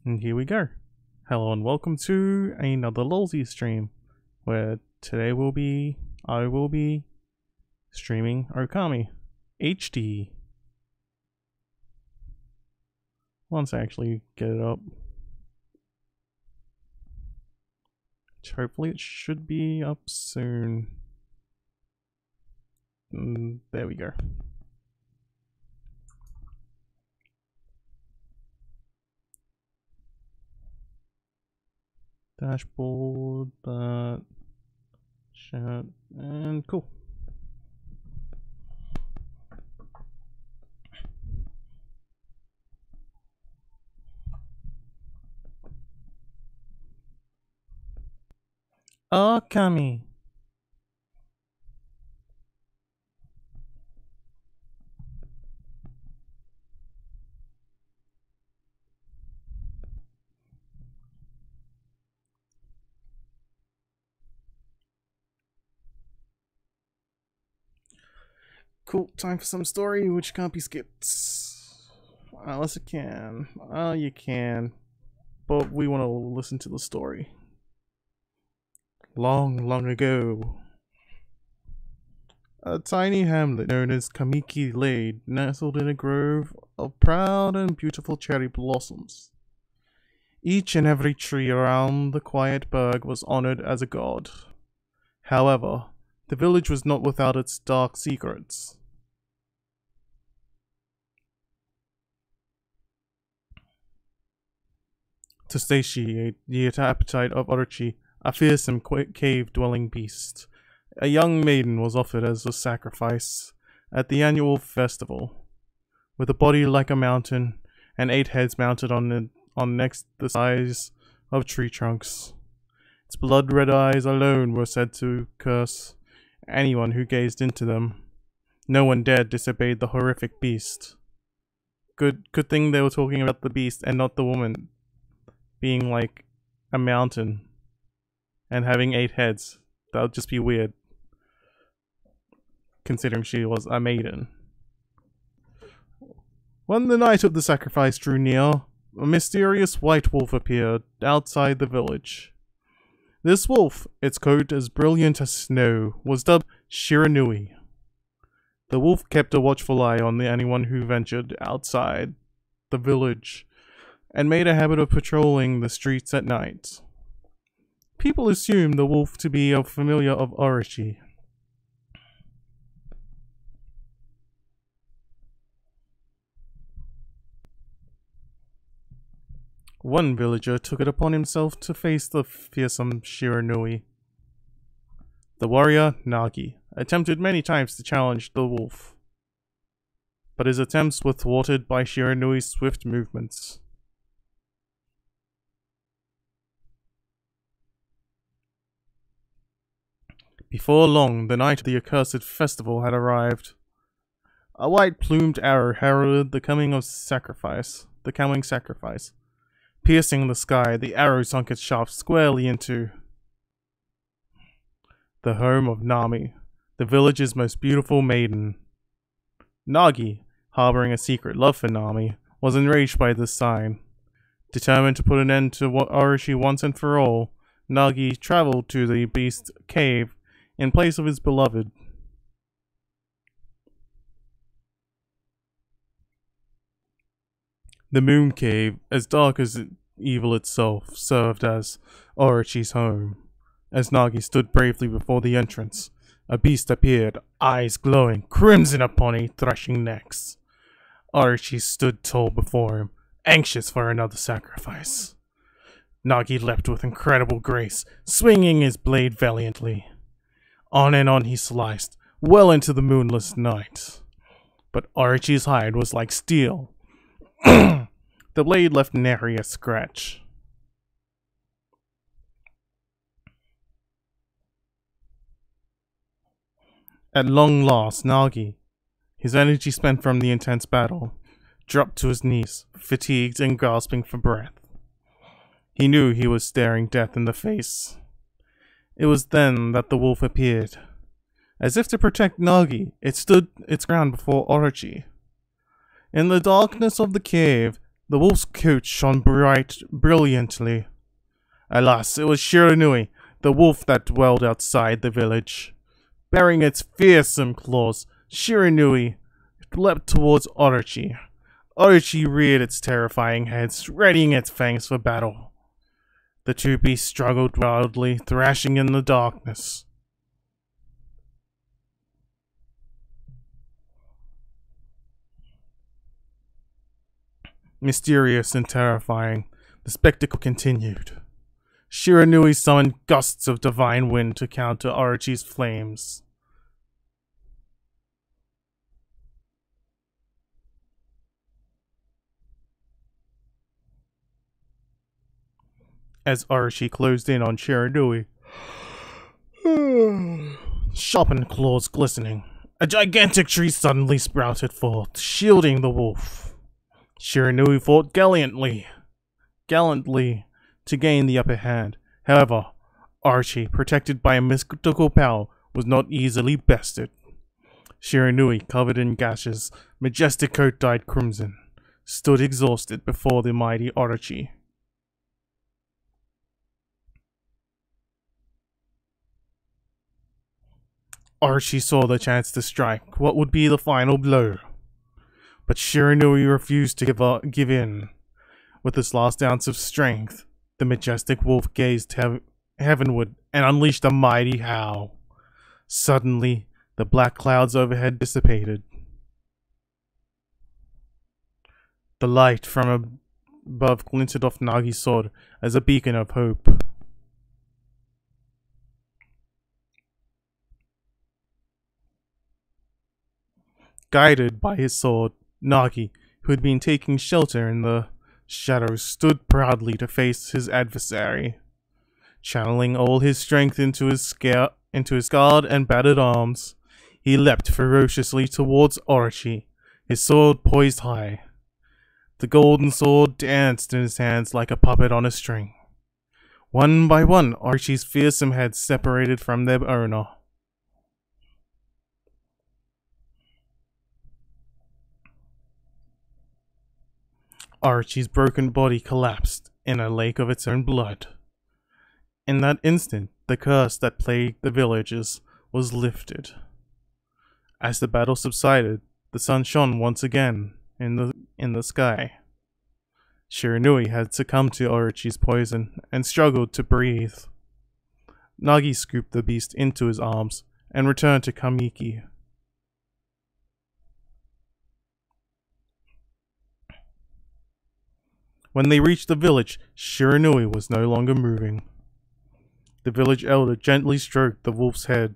And here we go. Hello and welcome to another LoLzies stream, where today I will be streaming Okami HD. Once I actually get it up. Which hopefully it should be up soon. There we go. Dashboard, chat, and cool. Okami. Cool, time for some story which can't be skipped. Unless it can. You can. But we want to listen to the story. Long ago, a tiny hamlet known as Kamiki Lade nestled in a grove of proud and beautiful cherry blossoms. Each and every tree around the quiet burg was honored as a god. However, the village was not without its dark secrets. To satiate the appetite of Orochi, a fearsome cave-dwelling beast, a young maiden was offered as a sacrifice at the annual festival. With a body like a mountain and 8 heads mounted on next the size of tree trunks. Its blood-red eyes alone were said to curse anyone who gazed into them. No one dared disobey the horrific beast. Good thing they were talking about the beast and not the woman being like a mountain and having 8 heads. That would just be weird, considering she was a maiden. When the night of the sacrifice drew near, a mysterious white wolf appeared outside the village. This wolf, its coat as brilliant as snow, was dubbed Shiranui. The wolf kept a watchful eye on anyone who ventured outside the village, and made a habit of patrolling the streets at night. People assumed the wolf to be a familiar of Orochi. One villager took it upon himself to face the fearsome Shiranui. The warrior, Nagi, attempted many times to challenge the wolf, but his attempts were thwarted by Shiranui's swift movements. Before long, the night of the accursed festival had arrived. A white-plumed arrow heralded the coming sacrifice. Piercing the sky, the arrow sunk its shaft squarely into the home of Nami, the village's most beautiful maiden. Nagi, harboring a secret love for Nami, was enraged by this sign. Determined to put an end to Orochi once and for all, Nagi traveled to the beast's cave in place of his beloved. The moon cave, as dark as evil itself, served as Orochi's home. As Nagi stood bravely before the entrance, a beast appeared, eyes glowing, crimson upon a threshing necks. Orochi stood tall before him, anxious for another sacrifice. Nagi leapt with incredible grace, swinging his blade valiantly. On and on he sliced, well into the moonless night. But Orochi's hide was like steel. The blade left nary a scratch. At long last, Nagi, his energy spent from the intense battle, dropped to his knees, fatigued and gasping for breath. He knew he was staring death in the face. It was then that the wolf appeared. As if to protect Nagi, it stood its ground before Orochi. In the darkness of the cave, The wolf's coat shone brilliantly. Alas, it was Shiranui, the wolf that dwelled outside the village. Bearing its fearsome claws, Shiranui leapt towards Orochi. Orochi reared its terrifying head, readying its fangs for battle. The two beasts struggled wildly, thrashing in the darkness. Mysterious and terrifying, the spectacle continued. Shiranui summoned gusts of divine wind to counter Orochi's flames. As Orochi closed in on Shiranui, sharpened claws glistening, a gigantic tree suddenly sprouted forth, shielding the wolf. Shiranui fought gallantly to gain the upper hand. However, Orochi, protected by a mystical power, was not easily bested. Shiranui, covered in gashes, majestic coat dyed crimson, stood exhausted before the mighty Orochi. Orochi saw the chance to strike what would be the final blow. But Shiranui refused to give in. With his last ounce of strength, the majestic wolf gazed heavenward and unleashed a mighty howl. Suddenly, the black clouds overhead dissipated. The light from above glinted off Nagi's sword as a beacon of hope. Guided by his sword, Nagi, who had been taking shelter in the shadows, stood proudly to face his adversary. Channeling all his strength into his scarred and battered arms, he leapt ferociously towards Orochi, his sword poised high. The golden sword danced in his hands like a puppet on a string. One by one, Orochi's fearsome heads separated from their owner. Orochi's broken body collapsed in a lake of its own blood. In that instant, the curse that plagued the villagers was lifted. As the battle subsided, the sun shone once again in the sky. Shiranui had succumbed to Orochi's poison and struggled to breathe. Nagi scooped the beast into his arms and returned to Kamiki. When they reached the village, Shiranui was no longer moving. The village elder gently stroked the wolf's head.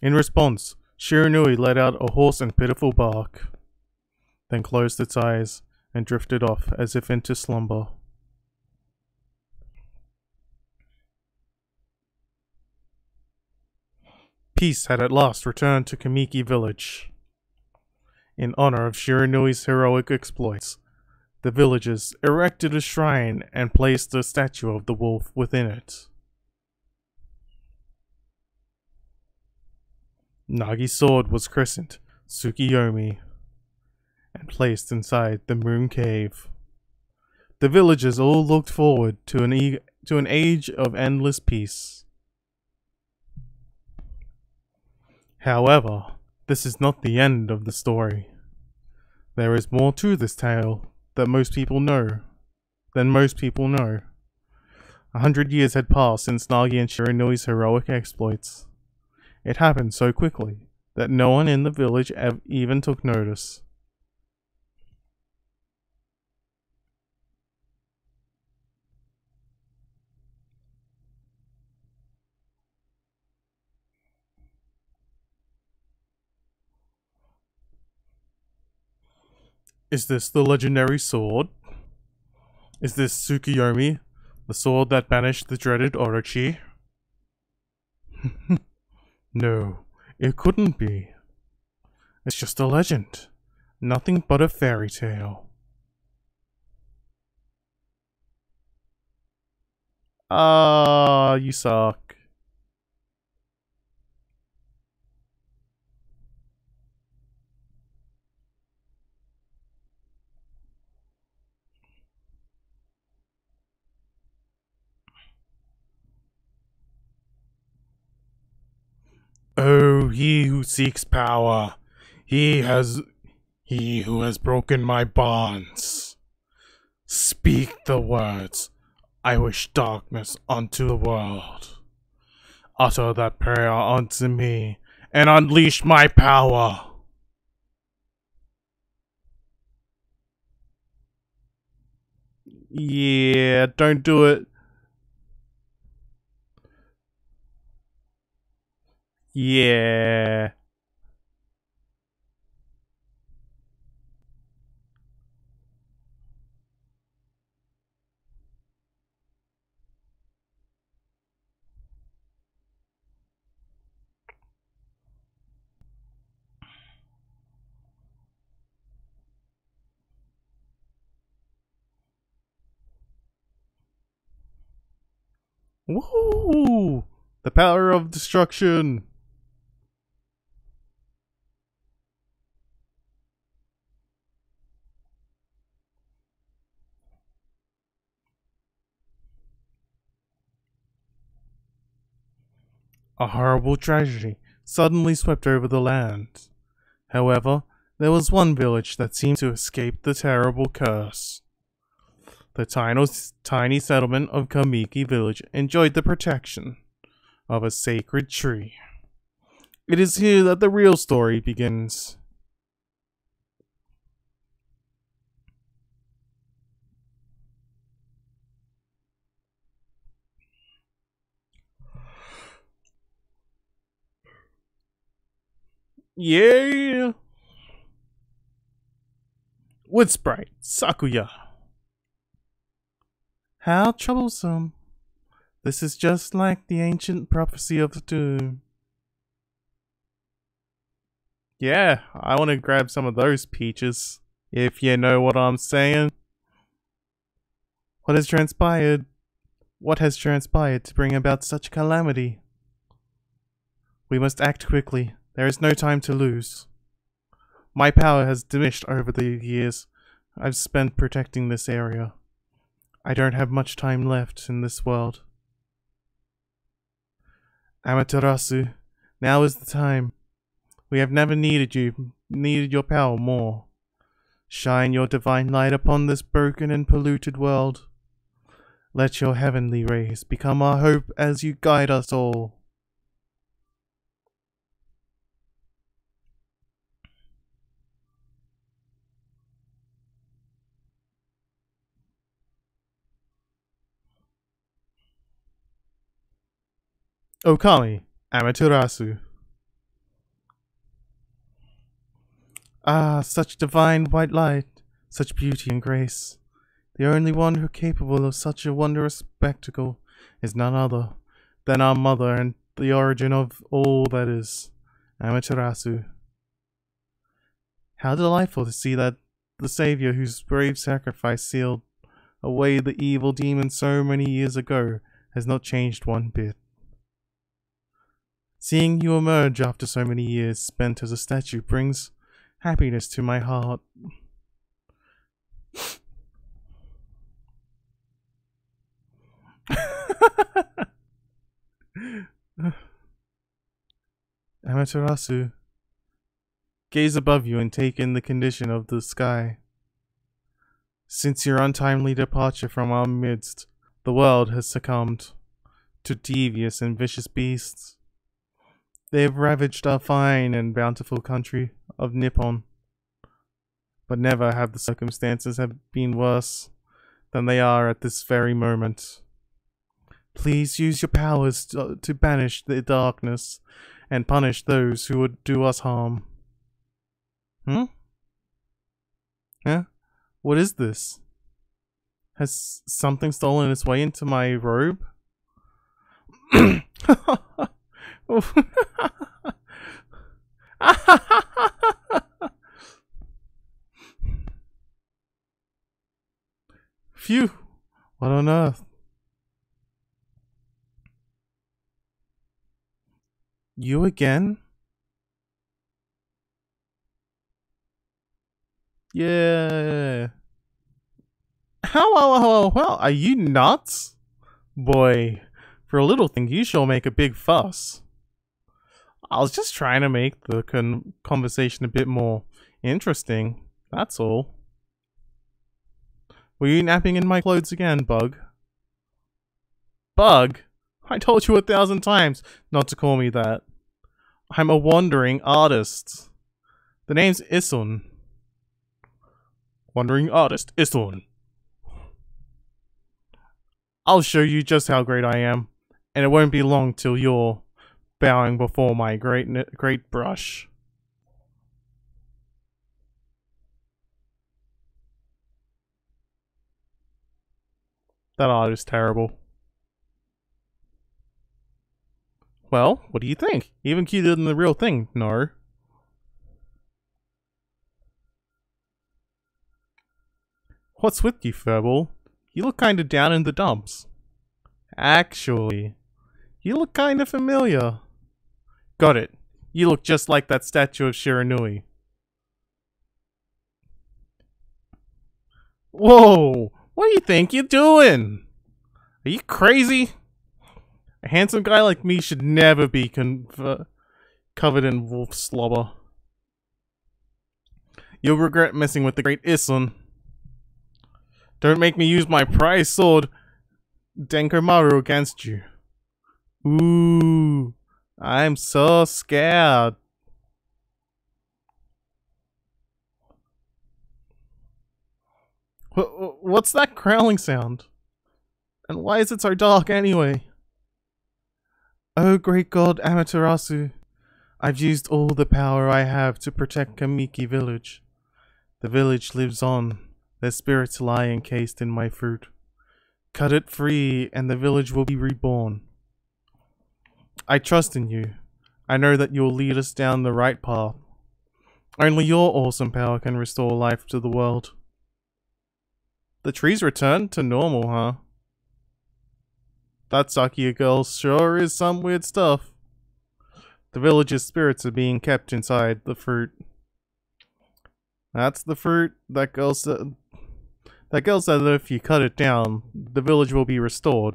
In response, Shiranui let out a hoarse and pitiful bark, then closed its eyes and drifted off as if into slumber. Peace had at last returned to Kamiki village. In honor of Shiranui's heroic exploits, the villagers erected a shrine and placed a statue of the wolf within it. Nagi's sword was christened Tsukiyomi and placed inside the moon cave. The villagers all looked forward to an age of endless peace. However, this is not the end of the story. There is more to this tale than most people know. 100 years had passed since Nagi and Shiranui's heroic exploits. It happened so quickly that no one in the village even took notice. Is this the legendary sword? Is this Tsukiyomi, the sword that banished the dreaded Orochi? No, it couldn't be. It's just a legend. Nothing but a fairy tale. Ah, you suck. he who seeks power. He who has broken my bonds. Speak the words. I wish darkness unto the world. Utter that prayer unto me, and unleash my power. Yeah, don't do it. Yeah. Woo! The power of destruction. A horrible tragedy suddenly swept over the land. However, there was one village that seemed to escape the terrible curse. The tiny settlement of Kamiki village enjoyed the protection of a sacred tree. It is here that the real story begins. Yeah! Wood Sprite, Sakuya. How troublesome. This is just like the ancient prophecy of the doom. Yeah, I want to grab some of those peaches, if you know what I'm saying. What has transpired? What has transpired to bring about such calamity? We must act quickly. There is no time to lose. My power has diminished over the years I've spent protecting this area. I don't have much time left in this world. Amaterasu, now is the time. We have never needed your power more. Shine your divine light upon this broken and polluted world. Let your heavenly rays become our hope as you guide us all. Okami, Amaterasu. Ah, such divine white light, such beauty and grace. The only one who capable of such a wondrous spectacle is none other than our mother and the origin of all that is, Amaterasu. How delightful to see that the Savior whose brave sacrifice sealed away the evil demon so many years ago has not changed one bit. Seeing you emerge after so many years spent as a statue brings happiness to my heart. Amaterasu, gaze above you and take in the condition of the sky. Since your untimely departure from our midst, the world has succumbed to devious and vicious beasts. They have ravaged our fine and bountiful country of Nippon, but never have the circumstances have been worse than they are at this very moment. Please use your powers to banish the darkness and punish those who would do us harm. Huh? What is this? Has something stolen its way into my robe? Phew! What on earth? You again? Yeah. How, are you nuts? Boy, for a little thing you sure make a big fuss. I was just trying to make the conversation a bit more interesting. That's all. Were you napping in my clothes again, Bug? Bug? I told you 1,000 times not to call me that. I'm a wandering artist. The name's Isun. Wandering artist, Isun. I'll show you just how great I am, and it won't be long till you're bowing before my great brush. That art is terrible. Well, what do you think? Even cuter than the real thing, no? What's with you, Furball? You look kinda down in the dumps. Actually, you look kinda familiar. Got it. You look just like that statue of Shiranui. Whoa! What do you think you're doing? Are you crazy? A handsome guy like me should never be covered in wolf slobber. You'll regret messing with the great Isun. Don't make me use my prize sword, Denkomaru, against you. Ooh, I'm so scared. What's that growling sound? And why is it so dark anyway? Oh great god Amaterasu, I've used all the power I have to protect Kamiki village. The village lives on, their spirits lie encased in my fruit. Cut it free and the village will be reborn. I trust in you. I know that you'll lead us down the right path. Only your awesome power can restore life to the world. The trees return to normal, huh? That Sakia girl sure is some weird stuff. The village's spirits are being kept inside the fruit. That's the fruit that girl said. That girl said that if you cut it down, the village will be restored.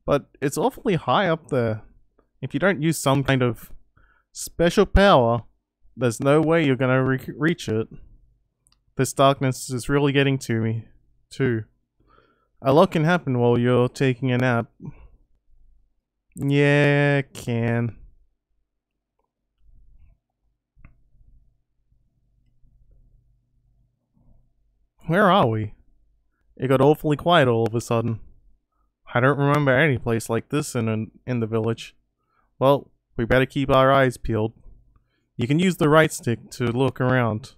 But it's awfully high up there. If you don't use some kind of special power, there's no way you're gonna reach it. This darkness is really getting to me, too. A lot can happen while you're taking a nap. Yeah, it can. Where are we? It got awfully quiet all of a sudden. I don't remember any place like this in the village. Well, we better keep our eyes peeled. You can use the right stick to look around.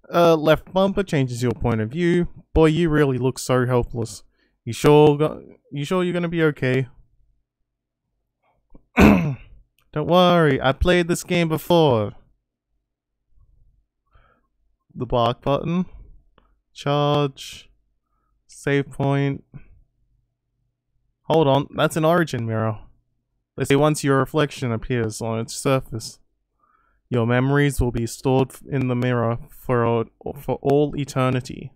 Left bumper changes your point of view. Boy, you really look so helpless. You sure you're gonna be okay? Don't worry, I played this game before. The bark button. Charge. Save point. Hold on, that's an origin mirror. They say once your reflection appears on its surface, your memories will be stored in the mirror for all eternity.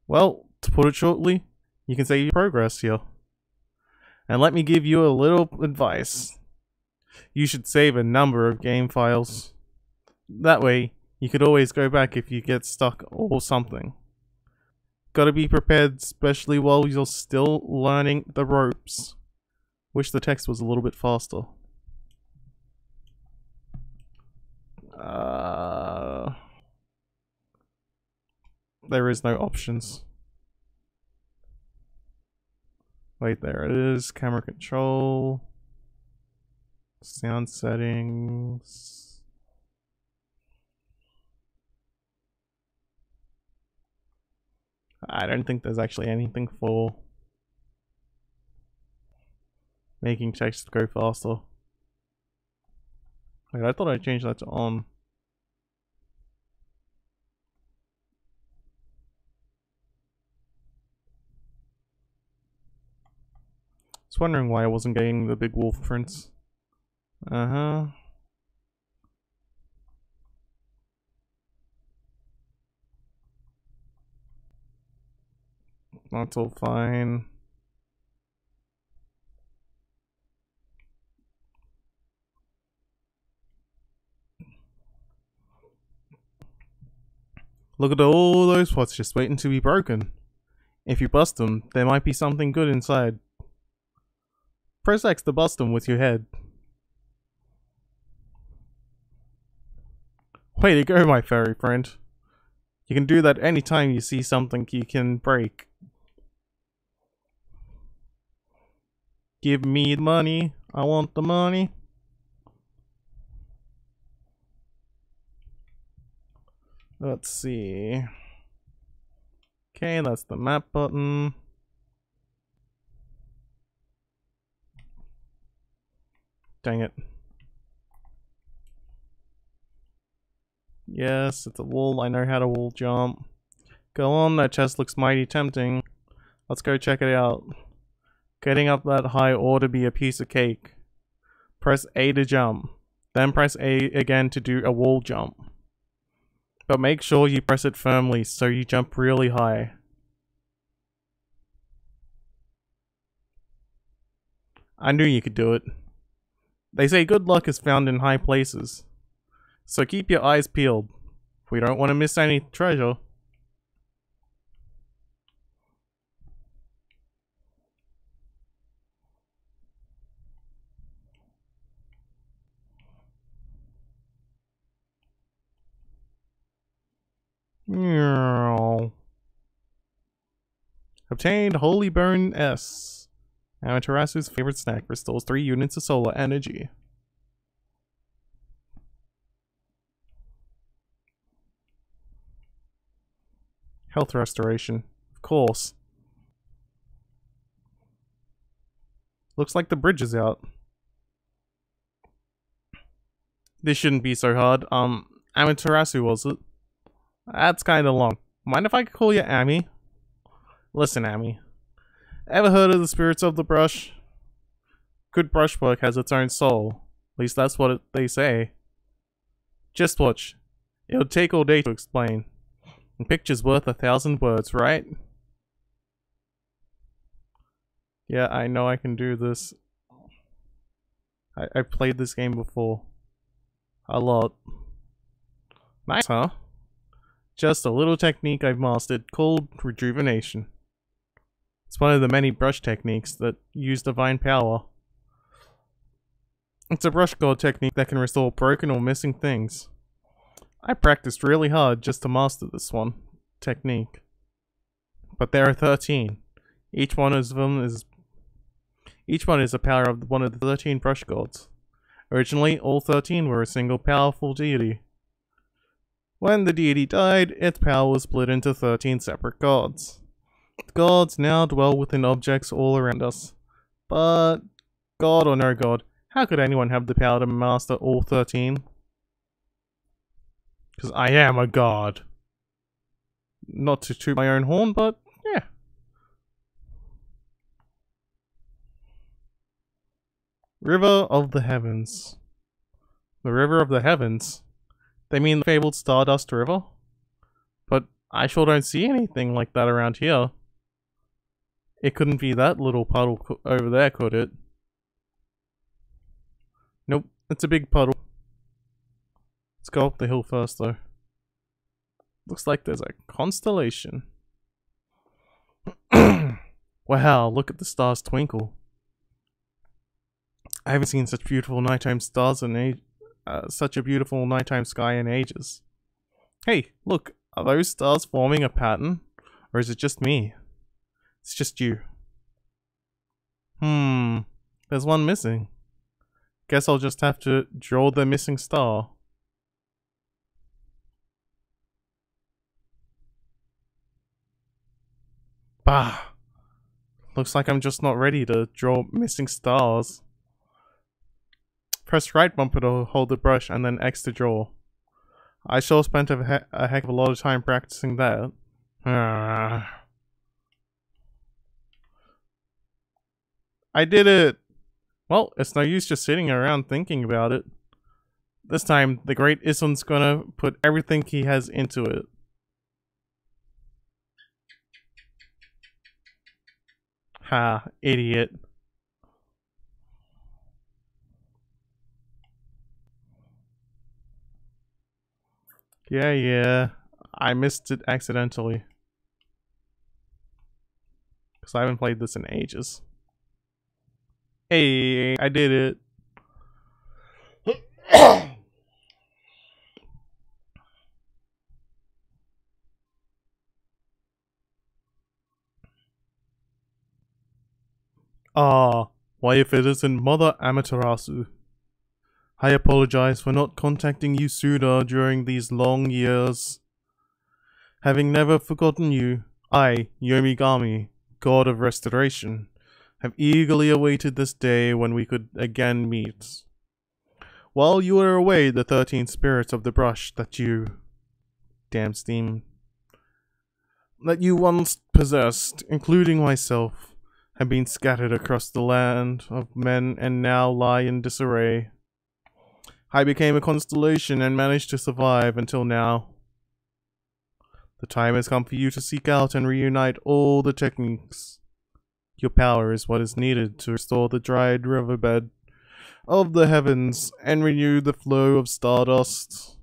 Well, to put it shortly, you can save your progress here. And let me give you a little advice. You should save a number of game files. That way, you could always go back if you get stuck or something. Gotta be prepared, especially while you're still learning the ropes. Wish the text was a little bit faster. There is no options. Wait, there it is. Camera control. Sound settings. I don't think there's actually anything for making text go faster. Wait, I thought I changed that to on. I was wondering why I wasn't getting the big wolf prints. Uh-huh. That's all fine. Look at all those pots just waiting to be broken. If you bust them, there might be something good inside. Press X to bust them with your head. Way to go, my fairy friend. You can do that anytime you see something you can break. Give me the money. I want the money. Let's see. Okay, that's the map button. Dang it. Yes, it's a wall. I know how to wall jump. Go on, that chest looks mighty tempting. Let's go check it out. Getting up that high ought to be a piece of cake. Press A to jump. Then press A again to do a wall jump. But make sure you press it firmly so you jump really high. I knew you could do it. They say good luck is found in high places. So keep your eyes peeled. We don't want to miss any treasure. Obtained Holy Burn S. Amaterasu's favorite snack, restores 3 units of solar energy. Health restoration. Of course. Looks like the bridge is out. This shouldn't be so hard. Amaterasu, was it? That's kinda long. Mind if I call you Amy? Listen, Amy. Ever heard of the spirits of the brush? Good brushwork has its own soul. At least that's what they say. Just watch. It'll take all day to explain. A picture's worth 1,000 words, right? Yeah, I know I can do this. I played this game before. A lot. Nice, huh? Just a little technique I've mastered called rejuvenation. It's one of the many brush techniques that use divine power. It's a brush guard technique that can restore broken or missing things. I practiced really hard just to master this one technique. But there are 13. Each one is a power of one of the 13 brush gods. Originally, all 13 were a single powerful deity. When the deity died, its power was split into 13 separate gods. The gods now dwell within objects all around us. But, god or no god, how could anyone have the power to master all 13? Because I am a god. Not to toot my own horn, but yeah. River of the Heavens. The River of the Heavens? They mean the fabled Stardust River? But I sure don't see anything like that around here. It couldn't be that little puddle over there, could it? Nope, it's a big puddle. Let's go up the hill first, though. Looks like there's a constellation. Wow, look at the stars twinkle. I haven't seen such beautiful nighttime stars in such a beautiful nighttime sky in ages. Hey, look, are those stars forming a pattern? Or is it just me? It's just you. There's one missing. Guess I'll just have to draw the missing star. Bah! Looks like I'm just not ready to draw missing stars. Press right bumper to hold the brush and then X to draw. I sure spent a heck of a lot of time practicing that. I did it! Well, it's no use just sitting around thinking about it. This time, the great Isun's gonna put everything he has into it. Ha, idiot. Yeah. I missed it accidentally. Because I haven't played this in ages. Hey, I did it. Ah, why if it isn't Mother Amaterasu? I apologize for not contacting you sooner during these long years. Having never forgotten you, I, Yomigami, God of Restoration, have eagerly awaited this day when we could again meet. While you were away, the 13 spirits of the brush that you... damn steam... that you once possessed, including myself, have been scattered across the land of men and now lie in disarray. I became a constellation and managed to survive until now. The time has come for you to seek out and reunite all the techniques. Your power is what is needed to restore the dried riverbed of the heavens and renew the flow of stardust.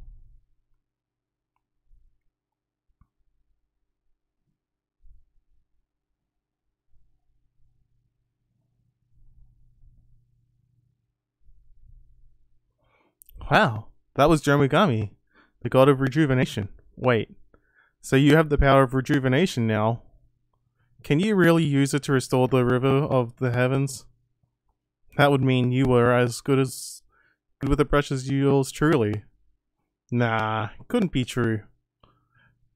Wow, that was Yomigami, the god of rejuvenation. Wait, so you have the power of rejuvenation now? Can you really use it to restore the river of the heavens? That would mean you were as good with the brush as yours truly. Nah, couldn't be true.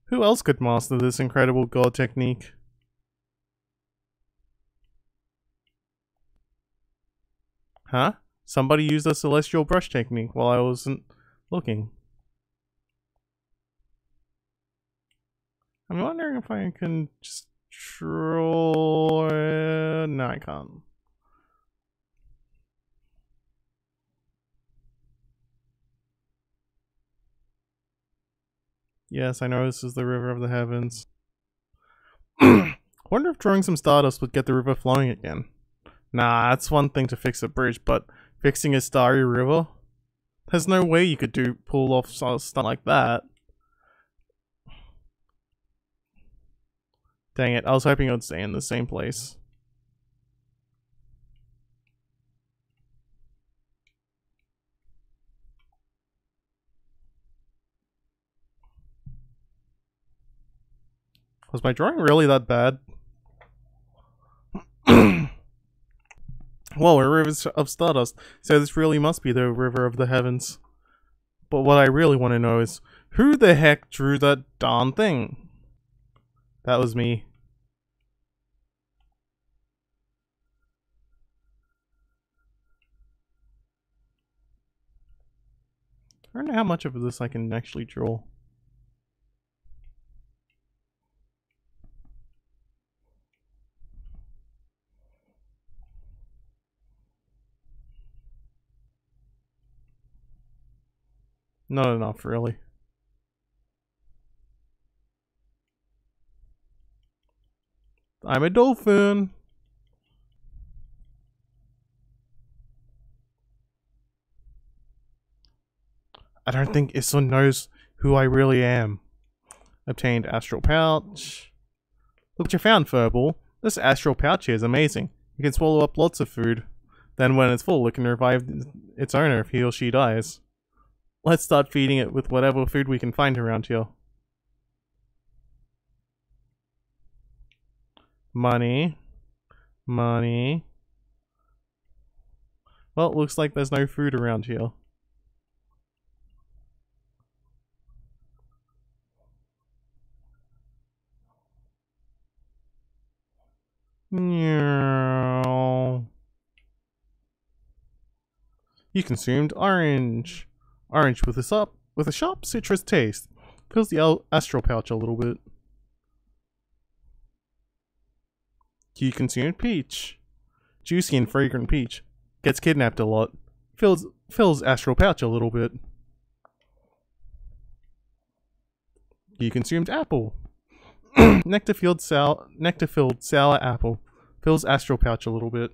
Who else could master this incredible god technique? Huh? Somebody used a celestial brush technique while I wasn't looking. I'm wondering if I can just draw... No, I can't. Yes, I know this is the river of the heavens. Wonder if drawing some stardust would get the river flowing again. Nah, that's one thing to fix a bridge, but fixing a starry river? There's no way you could pull off stuff like that. Dang it, I was hoping it would stay in the same place. Was my drawing really that bad? Whoa, a river of stardust. So this really must be the river of the heavens. But what I really want to know is, who the heck drew that darn thing? That was me. I don't know how much of this I can actually draw. Not enough, really. I'm a dolphin! I don't think Issa knows who I really am. Obtained astral pouch. Look what you found, Furball. This astral pouch here is amazing. You can swallow up lots of food. Then when it's full, it can revive its owner if he or she dies. Let's start feeding it with whatever food we can find around here. Money. Money. Well, it looks like there's no food around here. Meow. You consumed orange. Orange with a sharp citrus taste. Fills the astral pouch a little bit. You consumed peach. Juicy and fragrant peach. Gets kidnapped a lot. Fills astral pouch a little bit. You consumed apple. Nectar-filled sour apple. Fills astral pouch a little bit.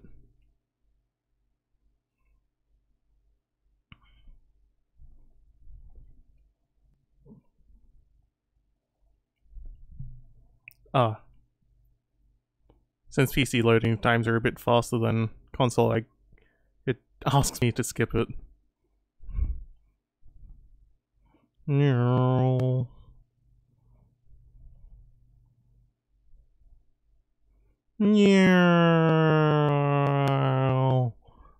Ah. Since PC loading times are a bit faster than console, it asks me to skip it. No.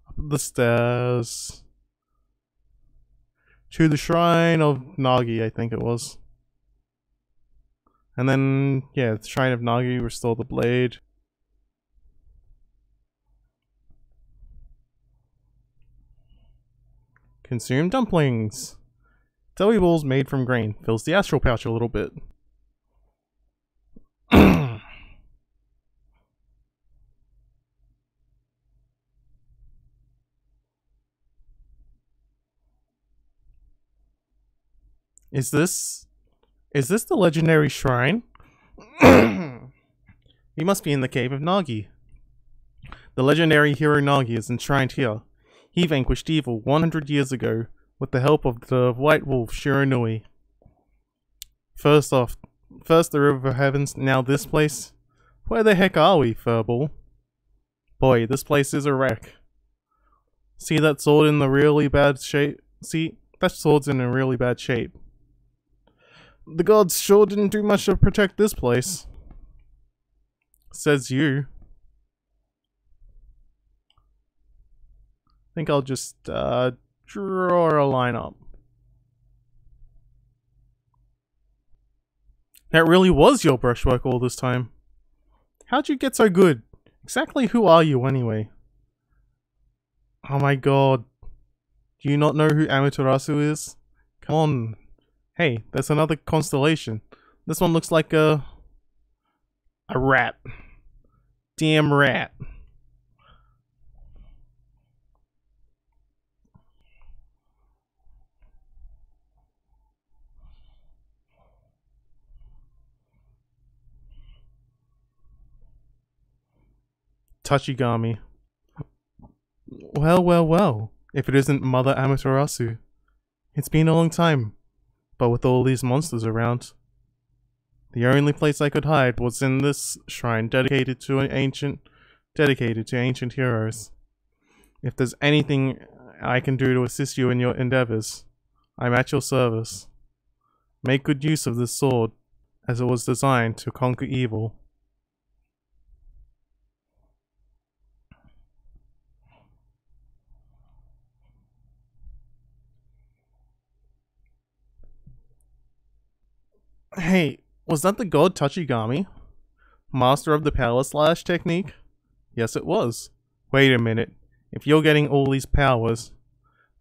Up the stairs. To the shrine of Nagi, I think it was. And then, yeah, the shrine of Nagi, restore the blade. Consume dumplings. Doughy balls made from grain. Fills the astral pouch a little bit. Is this the legendary shrine? We must be in the cave of Nagi. The legendary hero Nagi is enshrined here. He vanquished evil 100 years ago with the help of the White Wolf Shiranui. First the River of Heavens, now this place? Where the heck are we, Furball? Boy, this place is a wreck. See that sword in the really bad shape? That sword's in a really bad shape. The gods sure didn't do much to protect this place. Says you. I think I'll just draw a line up. That really was your brushwork all this time. How'd you get so good? Exactly who are you anyway? Oh my god. Do you not know who Amaterasu is? Come on. Hey, there's another constellation. This one looks like a rat. Damn rat. Tachigami. Well, well, well. If it isn't Mother Amaterasu. It's been a long time. But with all these monsters around, the only place I could hide was in this shrine dedicated to ancient heroes. If there's anything I can do to assist you in your endeavors, I'm at your service. Make good use of this sword, as it was designed to conquer evil. Hey, was that the god Tachigami? Master of the Power Slash technique? Yes, it was. Wait a minute. If you're getting all these powers,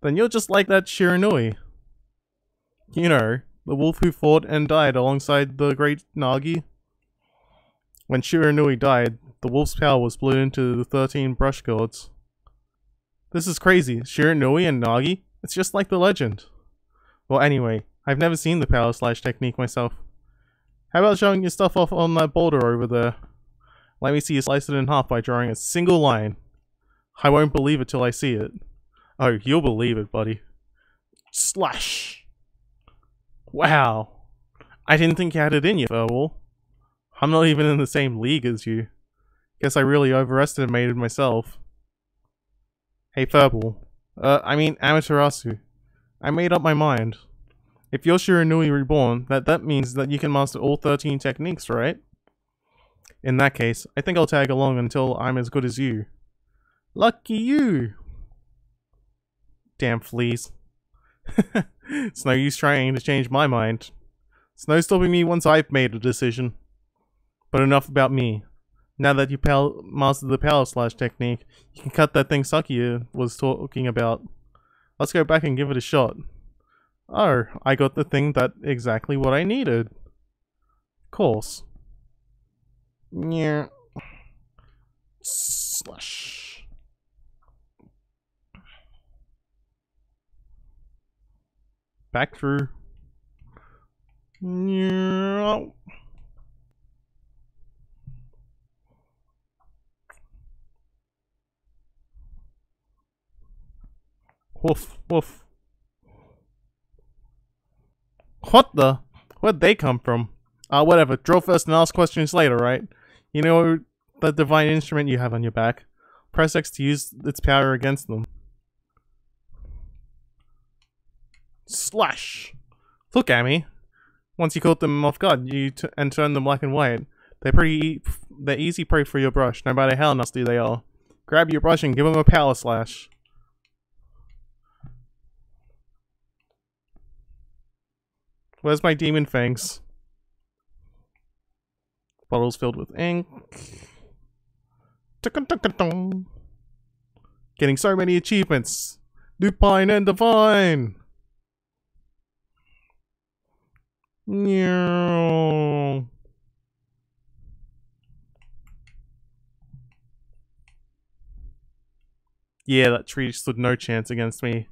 then you're just like that Shiranui. You know, the wolf who fought and died alongside the great Nagi. When Shiranui died, the wolf's power was split into the 13 brush gods. This is crazy. Shiranui and Nagi? It's just like the legend. Well, anyway, I've never seen the Power Slash technique myself. How about showing your stuff off on that boulder over there? Let me see you slice it in half by drawing a single line. I won't believe it till I see it. Oh, you'll believe it, buddy. Slash! Wow. I didn't think you had it in you, Furball. I'm not even in the same league as you. Guess I really overestimated myself. Hey, Furball. I mean Amaterasu. I made up my mind. If you're Shiranui reborn, that means that you can master all 13 techniques, right? In that case, I think I'll tag along until I'm as good as you. Lucky you! Damn fleas. It's no use trying to change my mind. It's no stopping me once I've made a decision. But enough about me. Now that you mastered the Power Slash technique, you can cut that thing Sakia was talking about. Let's go back and give it a shot. Oh, I got the thing that exactly what I needed. Course. Yeah. Slash. Back through. Yeah. Woof, woof. What the? Where'd they come from? Whatever. Draw first and ask questions later, right? You know the divine instrument you have on your back. Press X to use its power against them. Slash! Look, Amy. Once you caught them off guard, and turn them black and white. They're easy prey for your brush, no matter how nasty they are. Grab your brush and give them a power slash. Where's my demon fangs? Bottles filled with ink. Getting so many achievements. Lupine and Divine. Yeah, that tree stood no chance against me.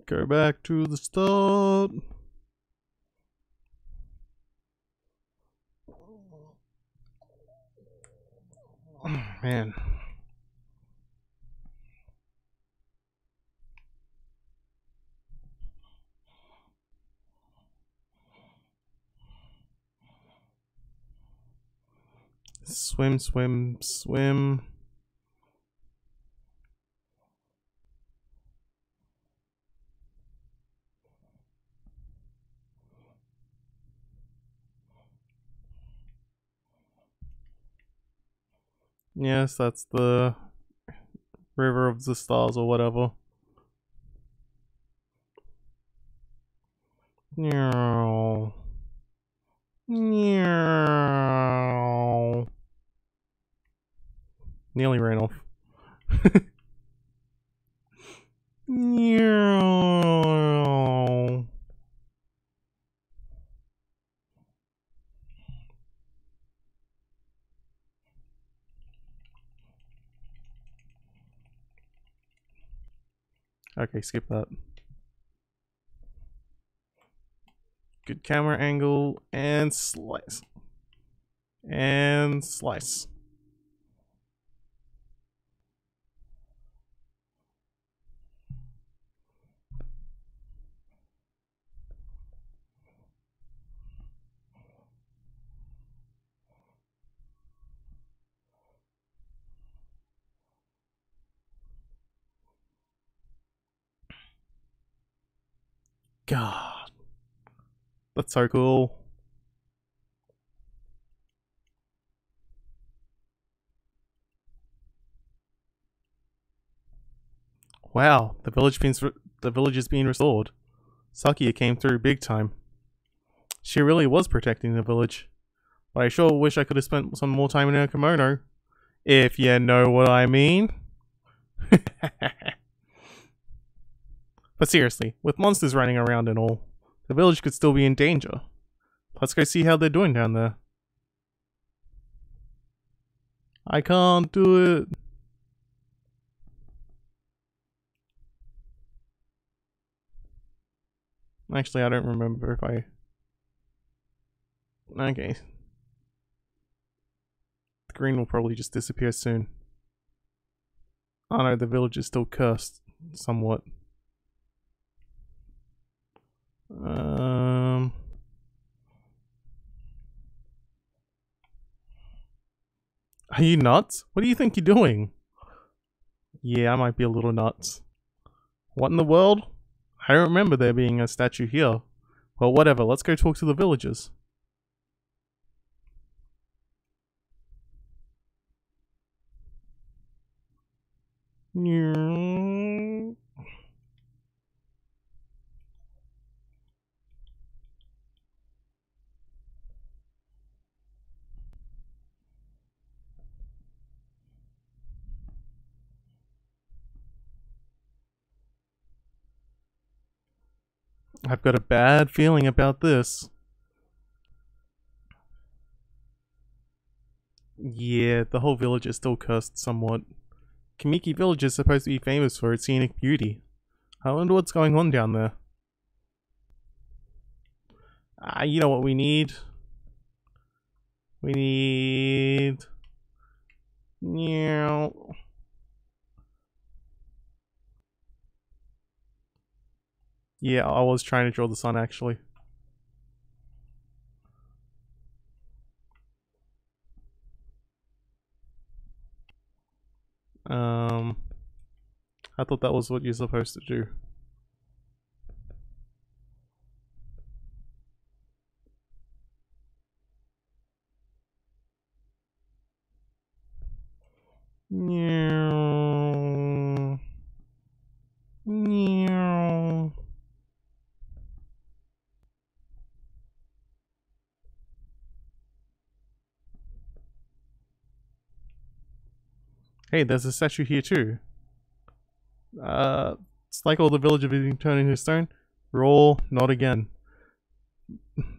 Go back to the start. Oh, man. Swim, swim, swim. Yes, that's the River of the Stars or whatever. Meow. Meow. Nearly ran off. Meow. Okay, skip that. Good camera angle and slice. And slice. God. That's so cool. Wow, the village is being restored. Sakia came through big time. She really was protecting the village. But I sure wish I could have spent some more time in her kimono. If you know what I mean. But seriously, with monsters running around and all, the village could still be in danger. Let's go see how they're doing down there. I can't do it. Actually, I don't remember if I... Okay. The green will probably just disappear soon. Oh no, the village is still cursed. Somewhat. Are you nuts? What do you think you're doing? Yeah, I might be a little nuts. What in the world? I don't remember there being a statue here. Well, whatever, let's go talk to the villagers. I've got a bad feeling about this. Yeah, the whole village is still cursed somewhat. Kamiki Village is supposed to be famous for its scenic beauty. I wonder what's going on down there. You know what we need? We need... Yeah, I was trying to draw the sun actually. I thought that was what you're supposed to do. Hey, there's a statue here too. It's like all the village of being turned into stone. Roll, not again.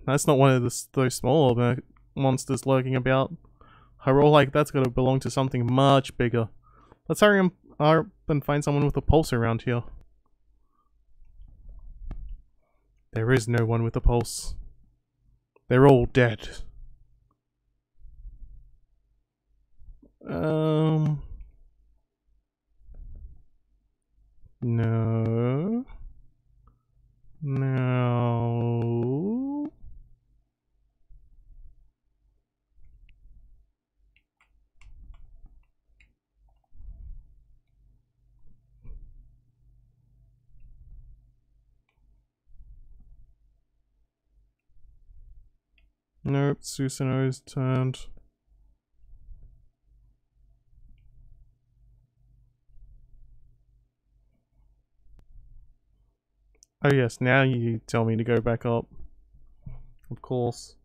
That's not one of those small monsters lurking about. A roll like that's gotta belong to something much bigger. Let's hurry up and find someone with a pulse around here. There is no one with a pulse. They're all dead. No. No. Nope, Susanoo's turned. Oh yes, now you tell me to go back up. Of course.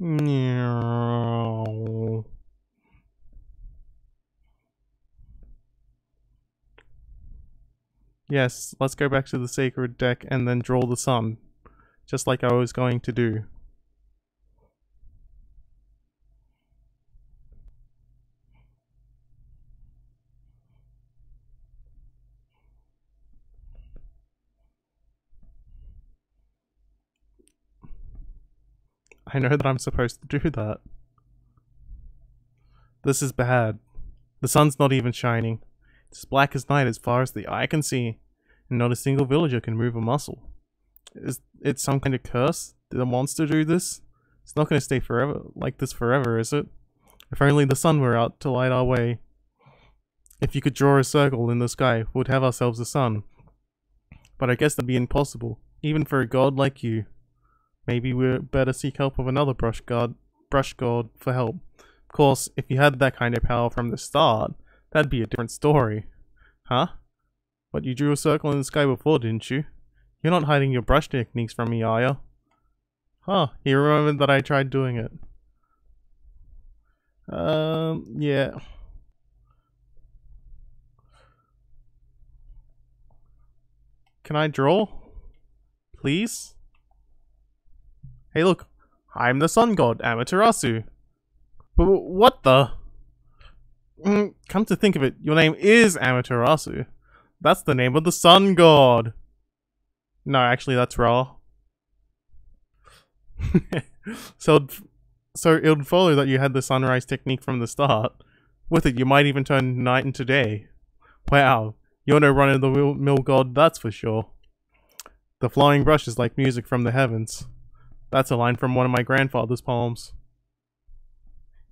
No. Yes, let's go back to the sacred deck and then draw the sun. Just like I was going to do. I know that I'm supposed to do that. This is bad. The sun's not even shining. It's as black as night as far as the eye can see, and not a single villager can move a muscle. Is it some kind of curse? Did a monster do this? It's not going to stay forever like this forever, is it? If only the sun were out to light our way. If you could draw a circle in the sky, we'd have ourselves a sun. But I guess that'd be impossible, even for a god like you. Maybe we'd better seek help of another brush god for help. Of course, if you had that kind of power from the start, that'd be a different story. Huh? But you drew a circle in the sky before, didn't you? You're not hiding your brush techniques from me, are you? Huh, you remembered that I tried doing it. Yeah. Can I draw? Please? Hey look, I'm the sun god, Amaterasu. But what the? Come to think of it, your name is Amaterasu. That's the name of the sun god. No, actually that's Ra. So it would follow that you had the sunrise technique from the start. With it, you might even turn night into day. Wow, you're no run-of-the-mill god, that's for sure. The flying brush is like music from the heavens. That's a line from one of my grandfather's poems.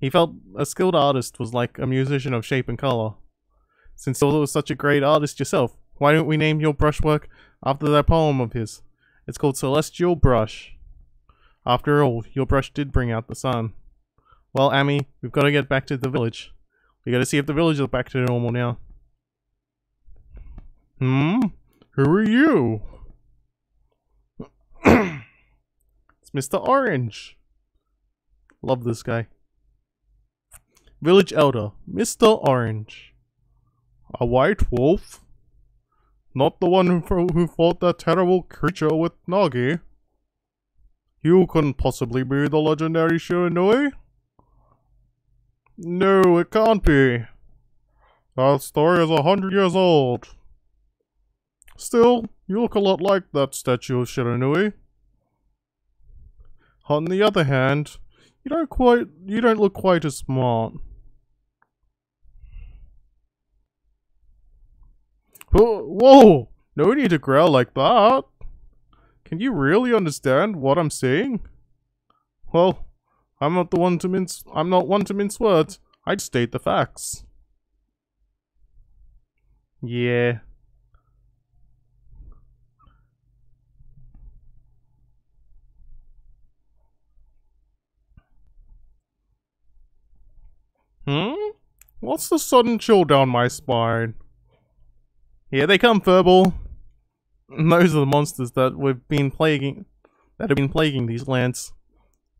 He felt a skilled artist was like a musician of shape and color. Since you was such a great artist yourself, why don't we name your brushwork after that poem of his? It's called Celestial Brush. After all, your brush did bring out the sun. Well, Ami, we've got to get back to the village. We gotta see if the village is back to normal now. Who are you? It's Mr. Orange. Love this guy. Village Elder, Mr. Orange. A white wolf? Not the one who fought that terrible creature with Nagi? You couldn't possibly be the legendary Shiranui? No, it can't be. That story is 100 years old. Still, you look a lot like that statue of Shiranui. On the other hand, you don't look quite as smart. Whoa! No need to growl like that. Can you really understand what I'm saying? Well, I'm not one to mince words. I'd state the facts. Yeah. What's the sudden chill down my spine? Here they come, Furball. Those are the monsters that have been plaguing these lands.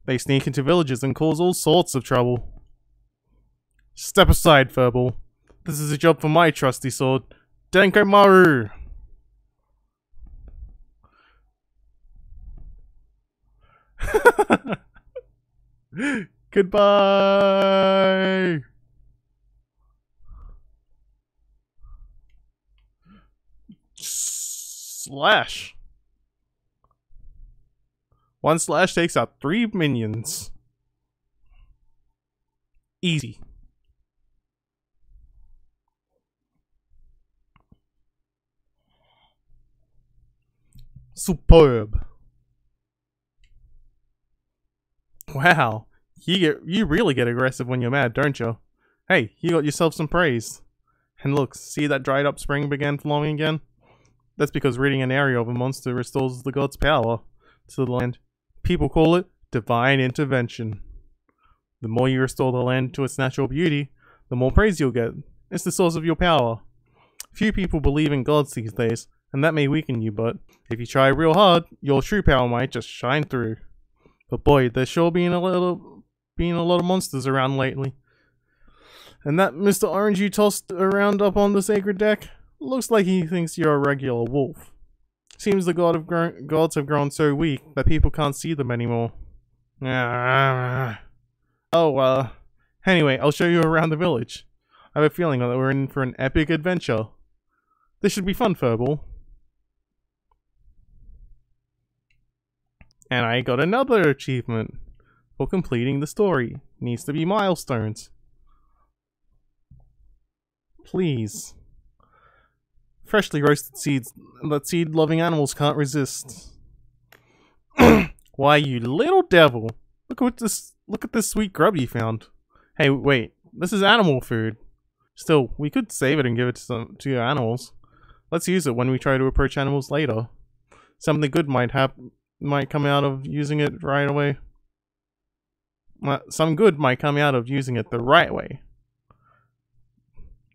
They sneak into villages and cause all sorts of trouble. Step aside, Furball. This is a job for my trusty sword, Denkomaru. Goodbye. Slash. One slash takes out 3 minions. Easy. Superb. Wow. You really get aggressive when you're mad, don't you? Hey, you got yourself some praise. And look, see that dried up spring began flowing again? That's because reading an area of a monster restores the god's power to the land. People call it divine intervention. The more you restore the land to its natural beauty, the more praise you'll get. It's the source of your power. Few people believe in gods these days, and that may weaken you, but if you try real hard, your true power might just shine through. But boy, there's sure been a lot of monsters around lately. And that Mr. Orange you tossed around up on the sacred deck looks like he thinks you're a regular wolf. Seems the gods have grown so weak that people can't see them anymore. Anyway, I'll show you around the village. I have a feeling that we're in for an epic adventure. This should be fun, Furball. And I got another achievement for completing the story. Needs to be milestones. Please. Freshly roasted seeds that seed-loving animals can't resist. Why, you little devil! Look at this sweet grub you found. Hey, wait, this is animal food. Still, we could save it and give it to your animals. Let's use it when we try to approach animals later. Something good might come out of using it right away. Some good might come out of using it the right way.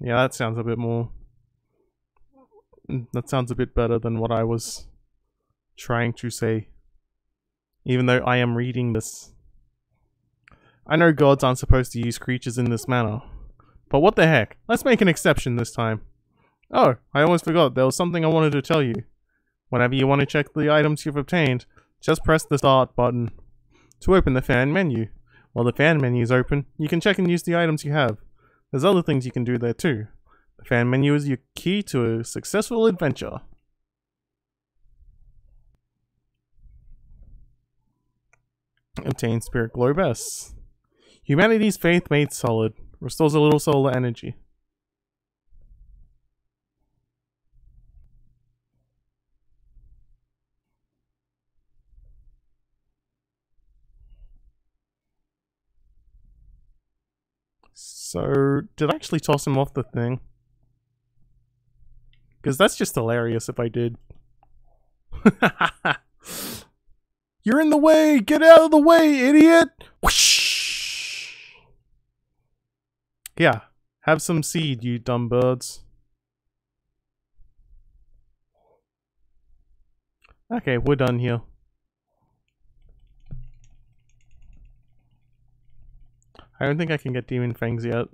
Yeah, that sounds a bit more... That sounds a bit better than what I was trying to say. Even though I am reading this. I know gods aren't supposed to use creatures in this manner. But what the heck? Let's make an exception this time. Oh, I almost forgot. There was something I wanted to tell you. Whenever you want to check the items you've obtained, just press the start button to open the fan menu. While the fan menu is open, you can check and use the items you have. There's other things you can do there too. The fan menu is your key to a successful adventure. Obtain Spirit Globe S. Humanity's faith made solid. Restores a little solar energy. So, did I actually toss him off the thing? Because that's just hilarious if I did. You're in the way! Get out of the way, idiot! Whoosh! Yeah, have some seed, you dumb birds. Okay, we're done here. I don't think I can get Demon Fangs yet.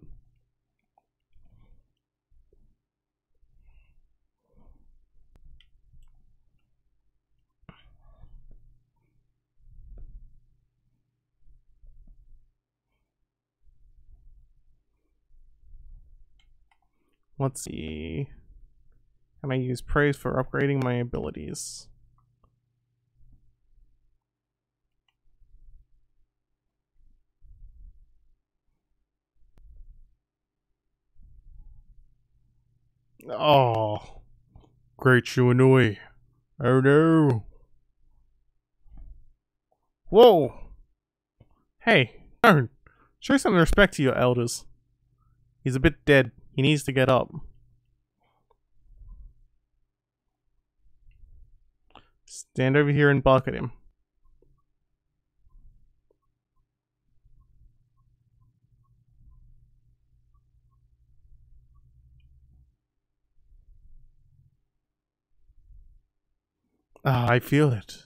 Let's see. Can I use praise for upgrading my abilities? Oh, great Shuanui. Oh no. Whoa. Hey, don't. Show some respect to your elders. He's a bit dead. He needs to get up. Stand over here and bark at him. Ah, I feel it.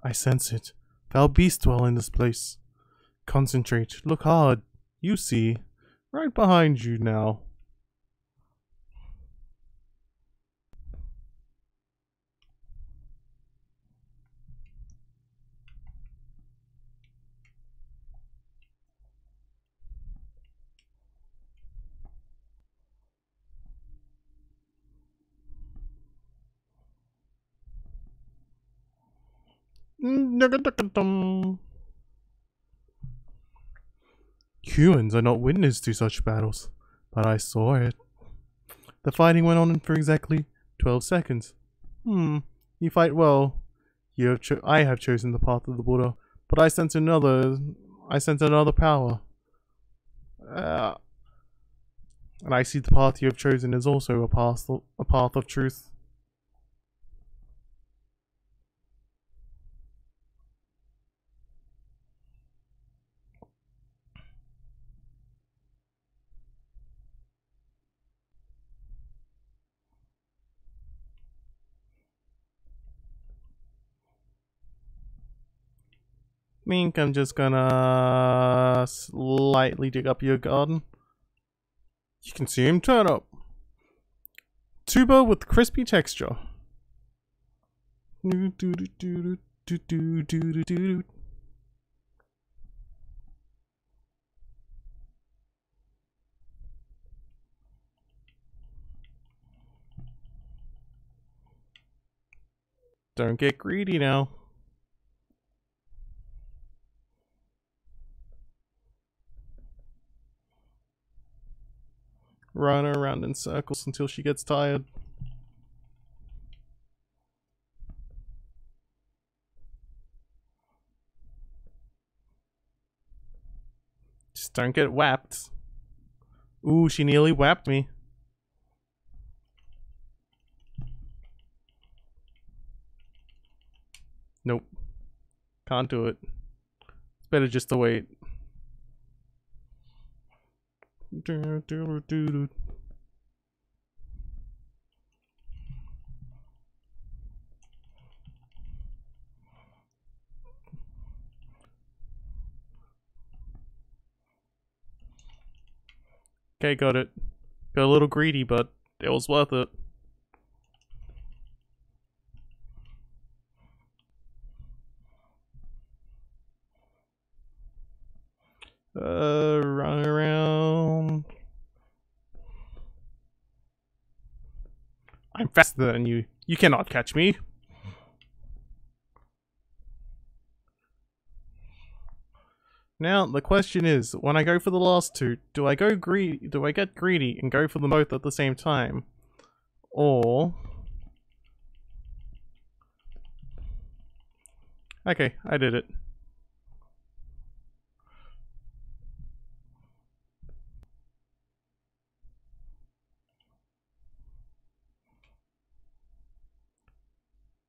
I sense it. Foul beasts dwell in this place. Concentrate. Look hard. You see. Right behind you now. Humans are not witness to such battles, but I saw it. The fighting went on for exactly 12 seconds. You fight well. I have chosen the path of the Buddha, but I sense another power. And I see the path you have chosen is also a path of truth. Think I'm just gonna slightly dig up your garden. You can see him turn up. Tuber with crispy texture. Don't get greedy now. Run her around in circles until she gets tired. Just don't get whapped. Ooh, she nearly whapped me. Nope. Can't do it. It's better just to wait. Okay, got it. Got a little greedy, but it was worth it. Run around. I'm faster than you. You cannot catch me. Now the question is, when I go for the last two, do I get greedy and go for them both at the same time? Or okay, I did it.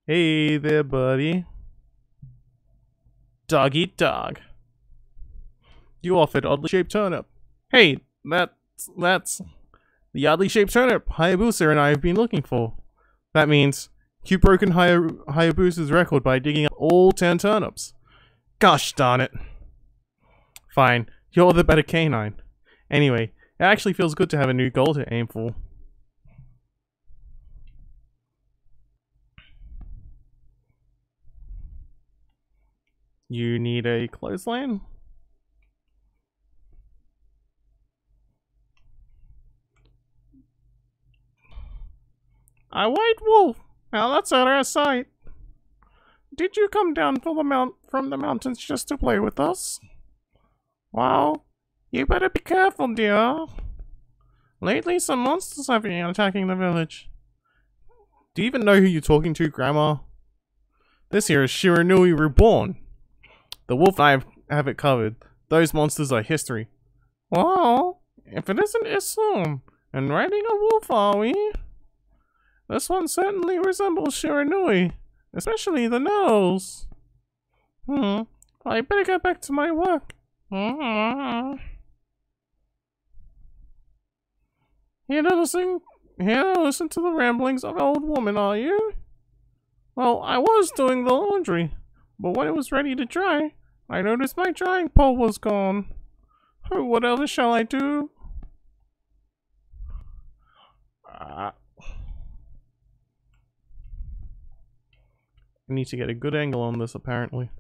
Hey there, buddy. Dog eat dog. You offered oddly shaped turnip. Hey, that's the oddly shaped turnip Hayabusa and I have been looking for. That means you've broken Hayabusa's record by digging up all 10 turnips. Gosh darn it. Fine, You're the better canine. Anyway, it actually feels good to have a new goal to aim for. You need a clothesline? A white wolf! Now that's out of sight. Did you come down from the mountains just to play with us? Well, you better be careful, dear. Lately, some monsters have been attacking the village. Do you even know who you're talking to, Grandma? This here is Shiranui Reborn. The wolf and I have it covered. Those monsters are history. Well, if it isn't Isum, and riding a wolf, are we? This one certainly resembles Shiranui, especially the nose. I better get back to my work. Here to listen to the ramblings of an old woman, are you? Well, I was doing the laundry, but when it was ready to dry, I noticed my drying pole was gone. Oh, what else shall I do? I need to get a good angle on this, apparently.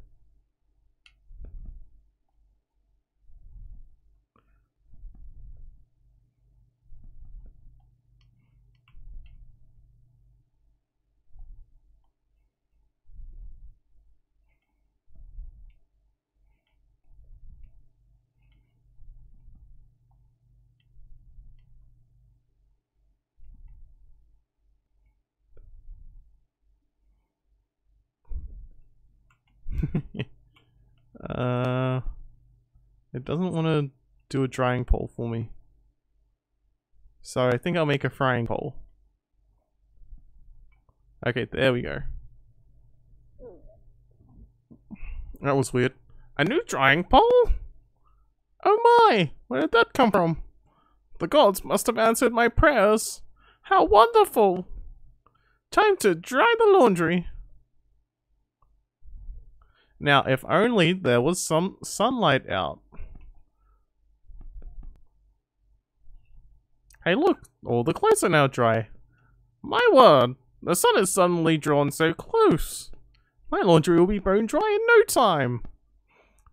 It doesn't want to do a drying pole for me. So I think I'll make a frying pole. Okay, there we go. That was weird. A new drying pole? Oh my! Where did that come from? The gods must have answered my prayers. How wonderful! Time to dry the laundry. Now, if only there was some sunlight out. Hey look, all the clothes are now dry. My word, the sun is suddenly drawn so close. My laundry will be bone dry in no time.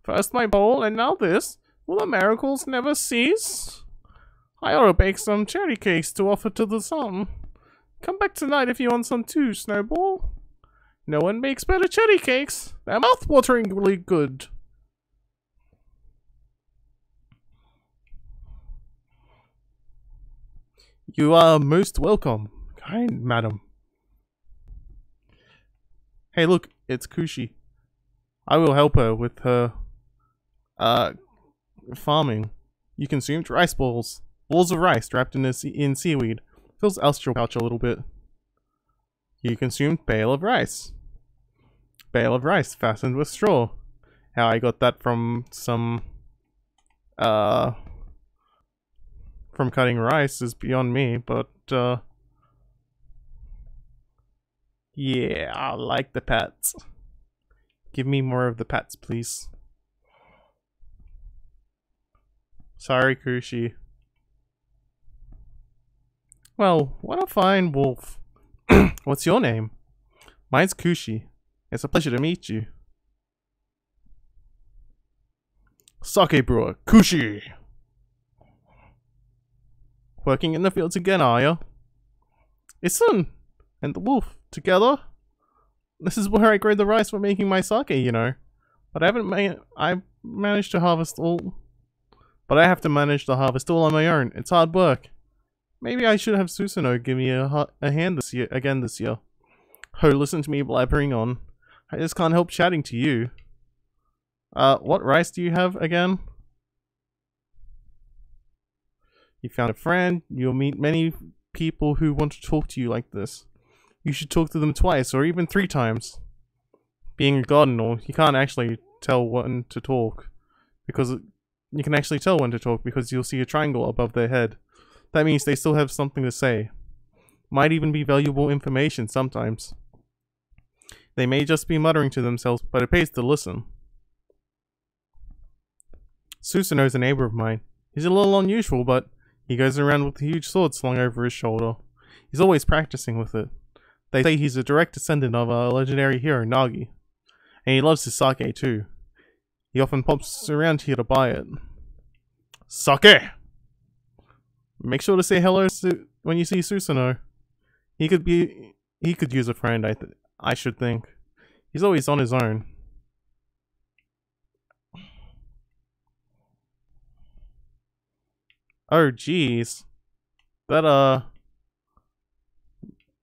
First my bowl and now this. Will the miracles never cease? I ought to bake some cherry cakes to offer to the sun. Come back tonight if you want some too, Snowball. No one makes better cherry cakes. They're mouth-wateringly good. You are most welcome, kind madam. Hey look, it's Kushi. I will help her with her, farming. You consumed rice balls. Balls of rice wrapped in seaweed. Fills Alstral pouch a little bit. You consumed bale of rice. Bale of rice fastened with straw. How I got that from some, from cutting rice is beyond me, but, yeah, I like the pets. Give me more of the pets, please. Sorry, Kushi. Well, what a fine wolf. What's your name? Mine's Kushi. It's a pleasure to meet you. Sake brewer, Kushi! Working in the fields again, are ya? Isun and the wolf together? This is where I grow the rice for making my sake, you know. But I managed to harvest all... But I have to manage to harvest all on my own. It's hard work. Maybe I should have Susanoo give me a hand this year. Oh, listen to me blabbering on. I just can't help chatting to you. What rice do you have again? You found a friend. You'll meet many people who want to talk to you like this. You should talk to them twice or even 3 times. Being a gardener, you can't actually tell when to talk. Because you can actually tell when to talk because you'll see a triangle above their head. That means they still have something to say. Might even be valuable information sometimes. They may just be muttering to themselves, but it pays to listen. Susanoo's a neighbor of mine. He's a little unusual, but he goes around with a huge sword slung over his shoulder. He's always practicing with it. They say he's a direct descendant of a legendary hero, Nagi. And he loves his sake too. He often pops around here to buy it. Sake! Make sure to say hello when you see Susanoo. He could use a friend, I should think. He's always on his own. Oh jeez. That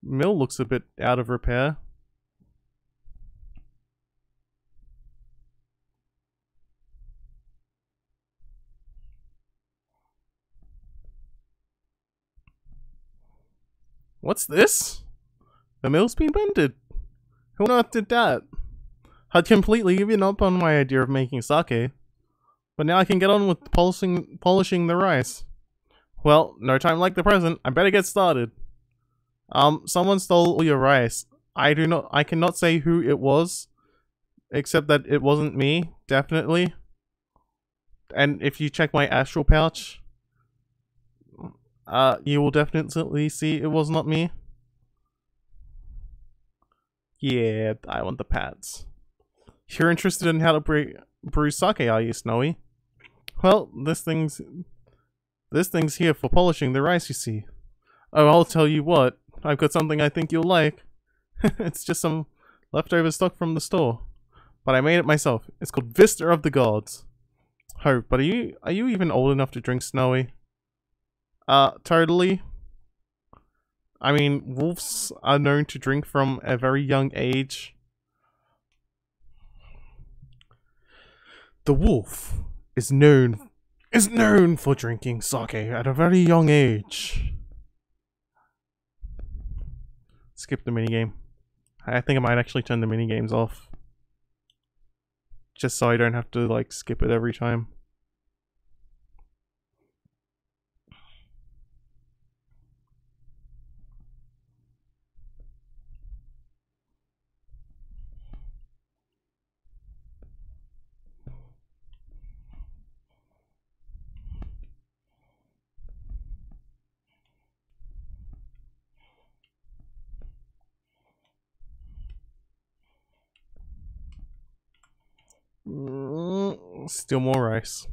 mill looks a bit out of repair. What's this? The mill's been mended. Who on earth did that? I'd completely given up on my idea of making sake, but now I can get on with polishing the rice. Well, no time like the present. I better get started. Someone stole all your rice. I cannot say who it was, except that it wasn't me, definitely. And if you check my astral pouch, you will definitely see it was not me. Yeah, I want the pads. You're interested in how to brew sake, are you, Snowy? Well, this thing's here for polishing the rice, you see. Oh, I'll tell you what. I've got something I think you'll like. It's just some leftover stock from the store, but I made it myself. It's called Vista of the Gods. Oh, but are you even old enough to drink, Snowy? Totally. I mean, wolves are known to drink from a very young age. The wolf is known for drinking sake at a very young age. Skip the minigame. I think I might actually turn the minigames off. Just so I don't have to, like, skip it every time. Still more rice.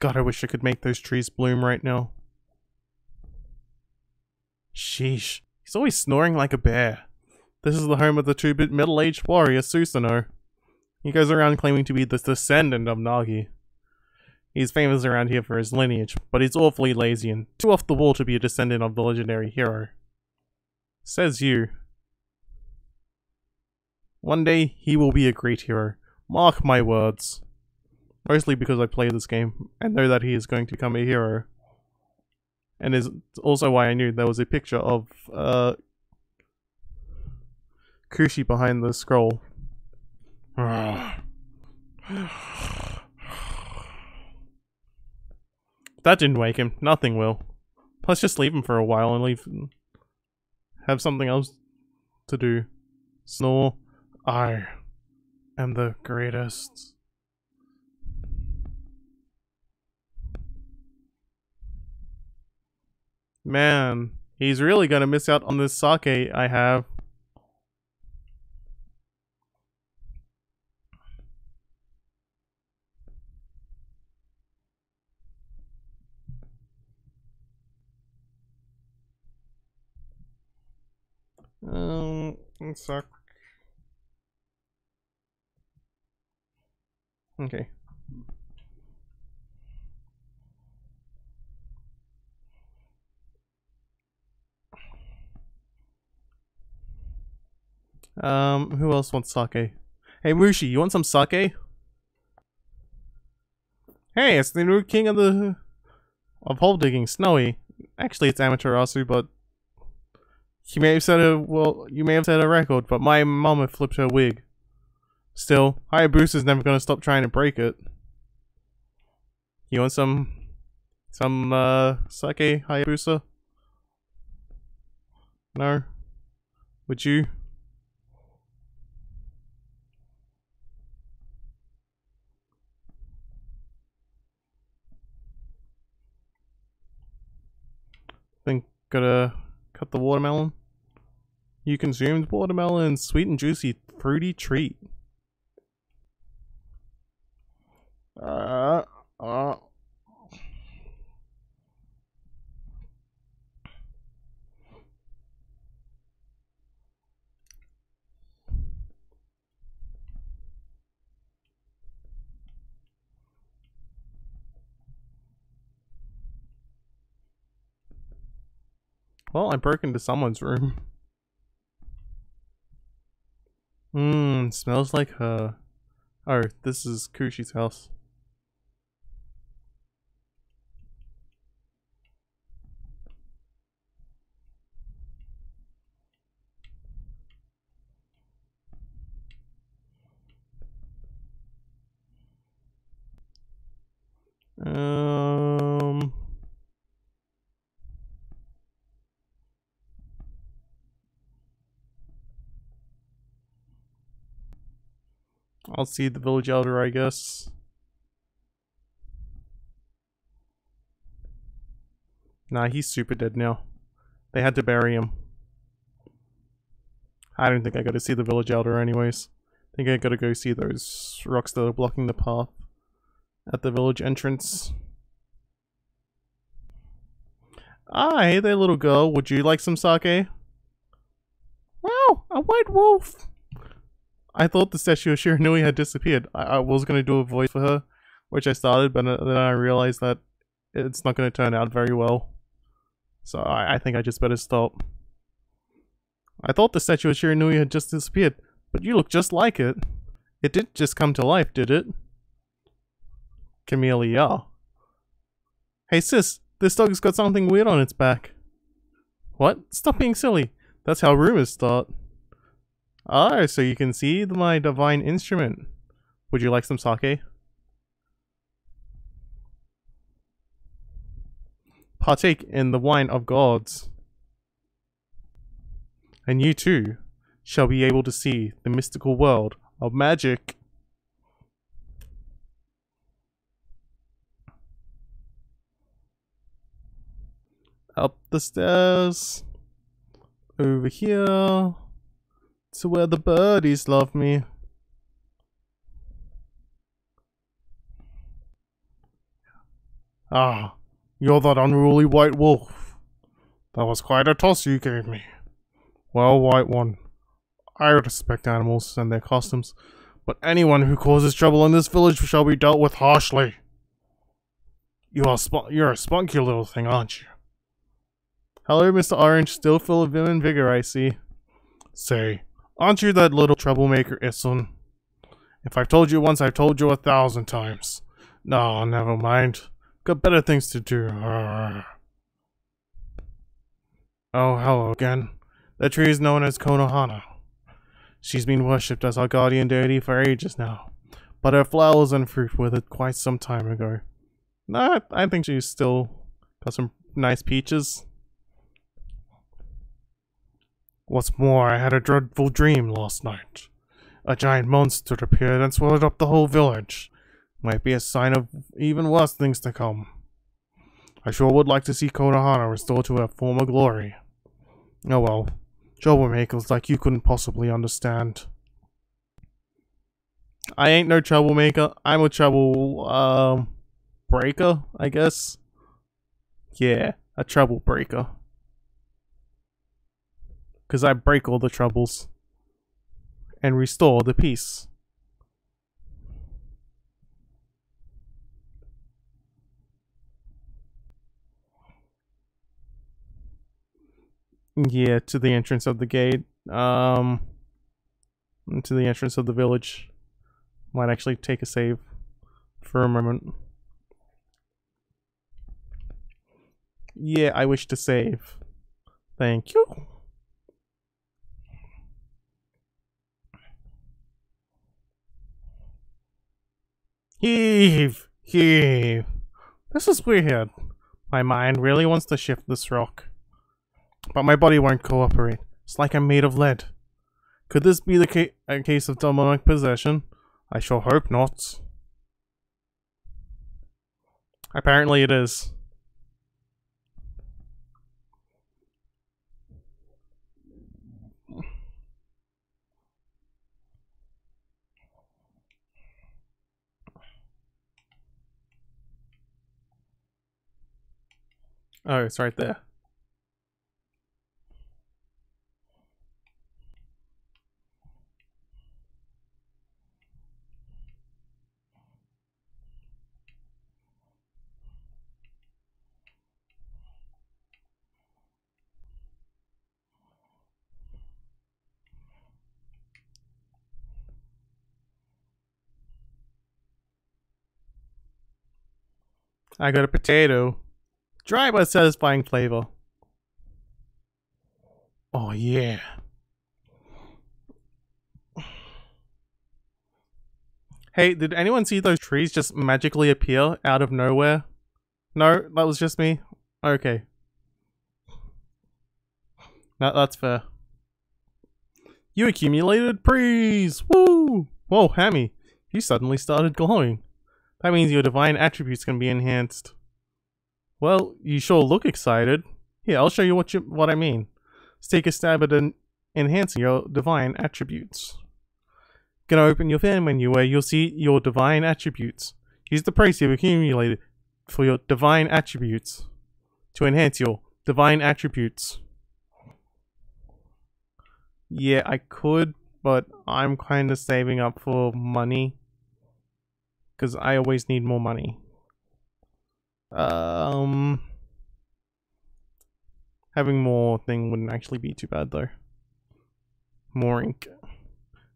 God, I wish I could make those trees bloom right now. Sheesh. He's always snoring like a bear. This is the home of the two-bit middle-aged warrior, Susanoo. He goes around claiming to be the descendant of Nagi. He's famous around here for his lineage, but he's awfully lazy and too off the wall to be a descendant of the legendary hero. Says you. One day, he will be a great hero. Mark my words. Mostly because I play this game, and know that he is going to become a hero. And is also why I knew there was a picture of, Kushi behind the scroll. That didn't wake him. Nothing will. Let's just leave him for a while and have something else to do. Snore. I am the greatest. Man, he's really gonna miss out on this sake I have. One sec. Okay. Who else wants sake? Hey Mushi, you want some sake? Hey, it's the new king of hole digging, Snowy. Actually, it's Amaterasu, but you may have set a record, but my mama flipped her wig. Still, Hayabusa's never gonna stop trying to break it. You want some sake, Hayabusa? No? Would you? Think gotta cut the watermelon. You consumed watermelon, sweet and juicy, fruity treat. Uh, uh. Well, I broke into someone's room. Smells like her. Oh, this is Kushi's house. I'll see the village elder, I guess. Nah, he's super dead now. They had to bury him. I don't think I gotta see the village elder anyways. I think I gotta go see those rocks that are blocking the path at the village entrance. Ah, hey there, little girl. Would you like some sake? Wow, a white wolf! I thought the statue of Shiranui had disappeared. I was gonna do a voice for her, which I started, but then I realized that it's not gonna turn out very well. So I think I just better stop. I thought the statue of Shiranui had just disappeared, but you look just like it. It didn't just come to life, did it? Camellia. Hey sis, this dog's got something weird on its back. What? Stop being silly. That's how rumors start. Ah, so you can see my divine instrument. Would you like some sake? Partake in the wine of gods. And you too shall be able to see the mystical world of magic. Up the stairs. Over here. To where the birdies love me. Ah, you're that unruly white wolf. That was quite a toss you gave me. Well, white one, I respect animals and their customs, but anyone who causes trouble in this village shall be dealt with harshly. You're a spunky little thing, aren't you? Hello, Mr. Orange, still full of vim and vigor, I see. Say, aren't you that little troublemaker, Isun? If I've told you once, I've told you 1,000 times. No, never mind. Got better things to do. Oh, hello again. The tree is known as Konohana. She's been worshipped as our guardian deity for ages now, but her flowers and fruit withered quite some time ago. Nah, I think she's still got some nice peaches. What's more, I had a dreadful dream last night. A giant monster appeared and swallowed up the whole village. Might be a sign of even worse things to come. I sure would like to see Konohana restored to her former glory. Oh well, troublemakers like you couldn't possibly understand. I ain't no troublemaker. I'm a trouble breaker, I guess. Yeah, a trouble breaker. 'Cause I break all the troubles and restore the peace. Yeah, to the entrance of the gate. To the entrance of the village. Might actually take a save for a moment. Yeah, I wish to save. Thank you. Heave! Heave! This is weird. My mind really wants to shift this rock, but my body won't cooperate. It's like I'm made of lead. Could this be the a case of demonic possession? I sure hope not. Apparently it is. Oh, it's right there. I got a potato. Dry but satisfying flavor. Oh yeah. Hey, did anyone see those trees just magically appear out of nowhere? No, that was just me? Okay. That's fair. You accumulated praise! Woo! Whoa, Hammy, you suddenly started glowing. That means your divine attributes can be enhanced. Well, you sure look excited. Here, I'll show you what I mean. Let's take a stab at enhancing your divine attributes. Gonna open your fan menu where you'll see your divine attributes. Use the praise you've accumulated for your divine attributes to enhance your divine attributes. Yeah, I could, but I'm kind of saving up for money because I always need more money. Having more thing wouldn't actually be too bad though. More ink.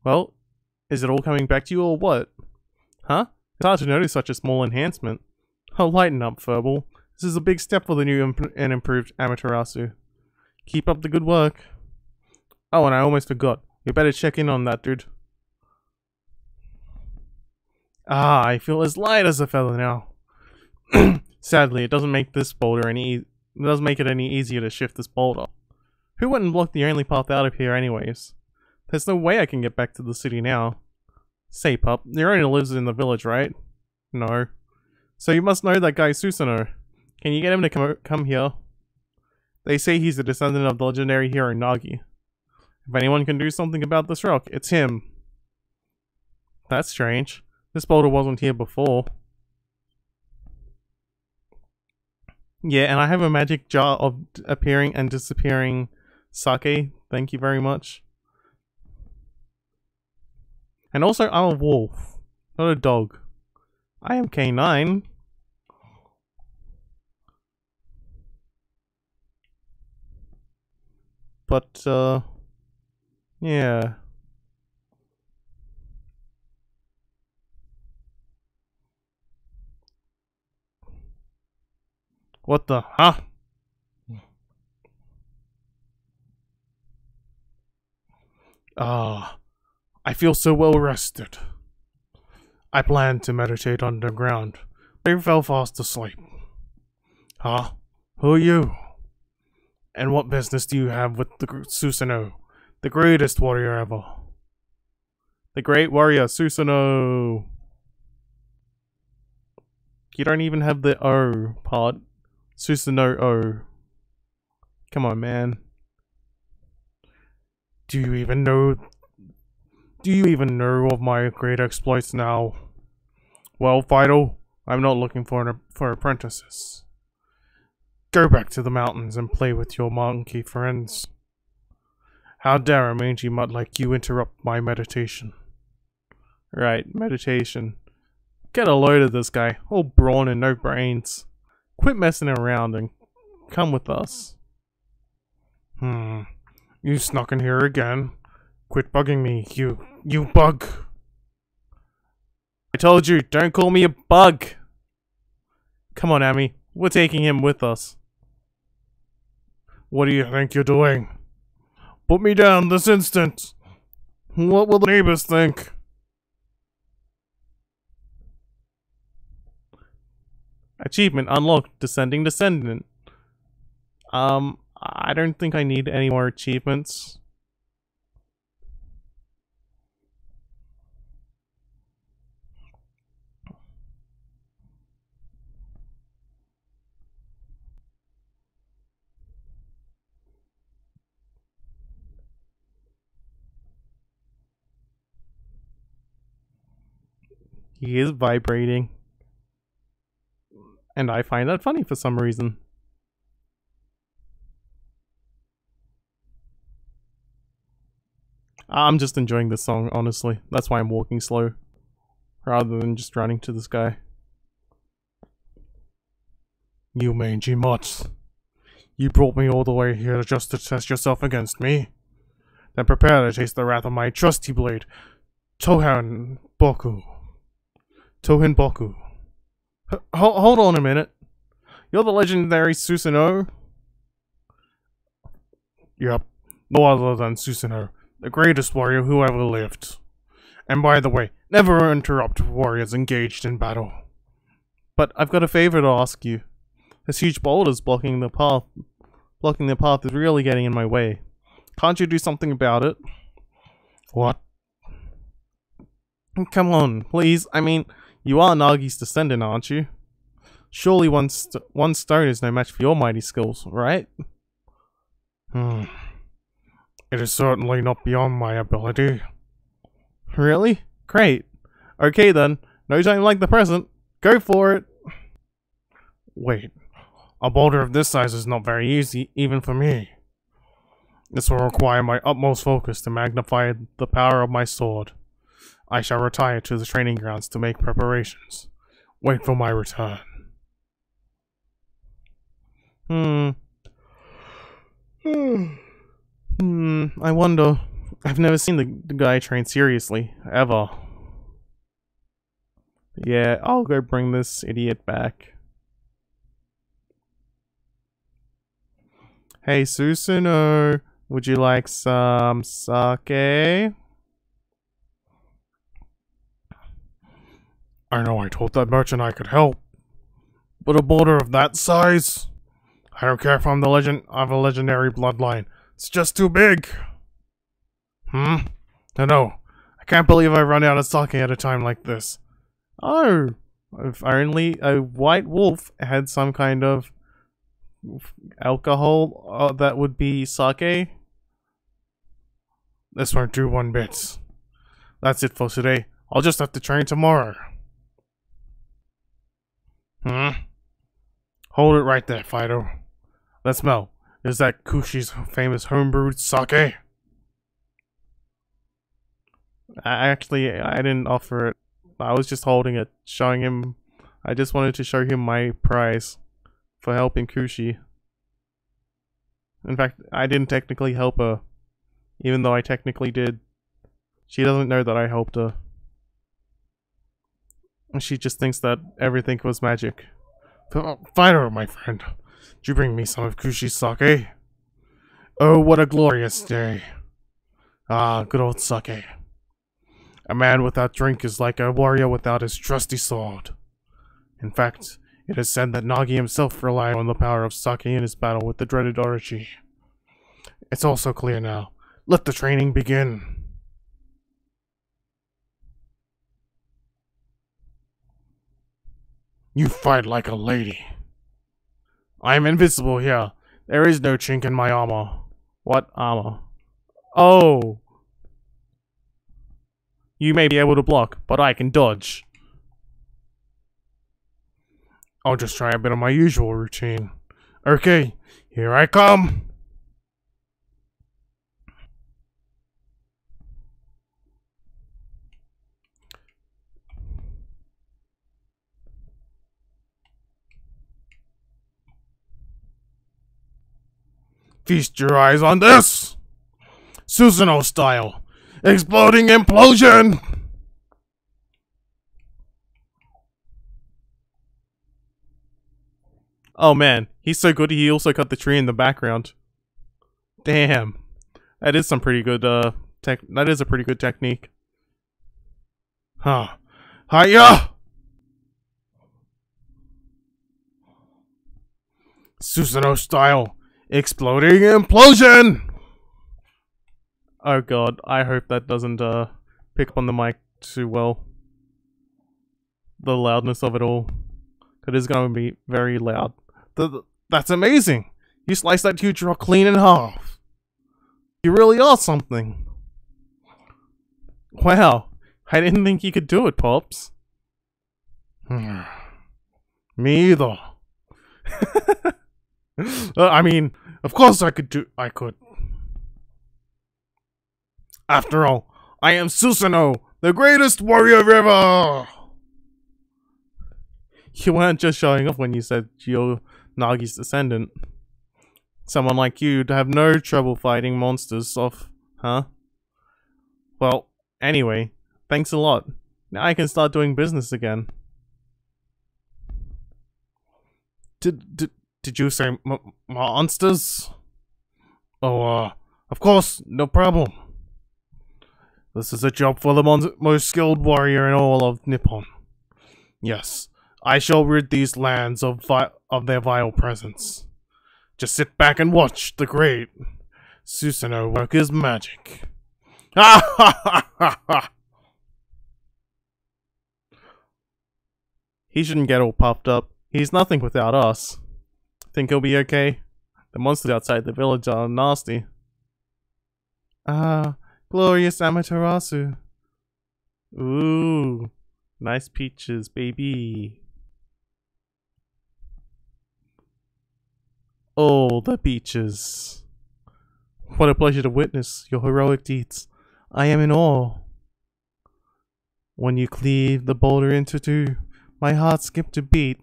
Well, is it all coming back to you or what? Huh? It's hard to notice such a small enhancement. Oh, lighten up, Furball. This is a big step for the new and improved Amaterasu. Keep up the good work. Oh, and I almost forgot. You better check in on that, dude. Ah, I feel as light as a feather now. Sadly, it doesn't make this boulder it doesn't make it any easier to shift this boulder. Who wouldn't block the only path out of here anyways? There's no way I can get back to the city now. Say, pup, your owner lives in the village, right? No. So you must know that guy Susanoo. Can you get him to come here? They say he's a descendant of the legendary hero Nagi. If anyone can do something about this rock, it's him. That's strange. This boulder wasn't here before. Yeah, and I have a magic jar of appearing and disappearing sake. Thank you very much. And also, I'm a wolf, not a dog. I am K9. But, yeah. What the, huh? Ah, I feel so well rested. I planned to meditate underground, but I fell fast asleep. Huh? Who are you? And what business do you have with the Susanoo, the greatest warrior ever? The great warrior, Susanoo! You don't even have the O part. Susanoo O. Come on, man. Do you even know of my great exploits now? Well, Fido, I'm not looking for apprentices. Go back to the mountains and play with your monkey friends. How dare a mangy mutt like you interrupt my meditation? Right, meditation. Get a load of this guy, all brawn and no brains. Quit messing around and come with us. You snuck in here again. Quit bugging me, you bug. I told you, don't call me a bug. Come on, Amy, we're taking him with us. What do you think you're doing? Put me down this instant. What will the neighbors think? Achievement unlocked, Descending Descendant. I don't think I need any more achievements. He is vibrating. And I find that funny for some reason. I'm just enjoying this song, honestly. That's why I'm walking slow. Rather than just running to this guy. You mangy mutts. You brought me all the way here just to test yourself against me? Then prepare to taste the wrath of my trusty blade, Tohin Boku. Hold on a minute. You're the legendary Susanoo? Yep, no other than Susanoo, the greatest warrior who ever lived. And by the way, never interrupt warriors engaged in battle. But I've got a favor to ask you. This huge boulder's blocking the path. Blocking the path is really getting in my way. Can't you do something about it? What? Come on, please. I mean, you are Nagi's descendant, aren't you? Surely one stone is no match for your mighty skills, right? It is certainly not beyond my ability. Really? Great. Okay then, no time like the present. Go for it. Wait, a boulder of this size is not very easy, even for me. This will require my utmost focus to magnify the power of my sword. I shall retire to the training grounds to make preparations. Wait for my return. I wonder. I've never seen the guy train seriously, ever. Yeah, I'll go bring this idiot back. Hey, Susanoo, would you like some sake? I know I told that merchant I could help, but a boulder of that size? I don't care if I'm of a legendary bloodline. It's just too big. No, I can't believe I run out of sake at a time like this. Oh, if only a white wolf had some kind of alcohol that would be sake. This won't do one bit. That's it for today. I'll just have to train tomorrow. Hold it right there, Fido. Let's smell. Is that Kushi's famous homebrewed sake? I didn't offer it. I was just holding it, showing him. I just wanted to show him my prize for helping Kushi. In fact, I didn't technically help her, even though I technically did. She doesn't know that I helped her. She just thinks that everything was magic. Fido, my friend, did you bring me some of Kushi's sake? Oh, what a glorious day. Ah, good old sake. A man without drink is like a warrior without his trusty sword. In fact, it is said that Nagi himself relied on the power of sake in his battle with the dreaded Orochi. It's also clear now. Let the training begin. You fight like a lady. I am invisible here. There is no chink in my armor. What armor? Oh! You may be able to block, but I can dodge. I'll just try a bit of my usual routine. Okay, here I come! Feast your eyes on this! Susanoo style! Exploding implosion! Oh man, he's so good he also cut the tree in the background. Damn. That is some pretty good, that is a pretty good technique. Huh. Hiya! Susanoo style! Exploding implosion! Oh god, I hope that doesn't pick up on the mic too well. The loudness of it all. It is going to be very loud. That's amazing! You sliced that huge rock clean in half. You really are something. Wow, I didn't think you could do it, Pops. Me either. I mean, of course I could. After all, I am Susanoo, the greatest warrior ever! You weren't just showing off when you said you're Nagi's descendant. Someone like you'd have no trouble fighting monsters off, huh? Well, anyway, thanks a lot. Now I can start doing business again. Did you say monsters? Oh, of course, no problem. This is a job for the most skilled warrior in all of Nippon. Yes, I shall rid these lands of their vile presence. Just sit back and watch the great Susanoo work his magic. Ha ha ha ha ha! He shouldn't get all puffed up. He's nothing without us. Think he'll be okay? The monsters outside the village are nasty. Ah, glorious Amaterasu. Ooh, nice peaches, baby. Oh, the peaches. What a pleasure to witness your heroic deeds. I am in awe. When you cleave the boulder into two, my heart skipped a beat.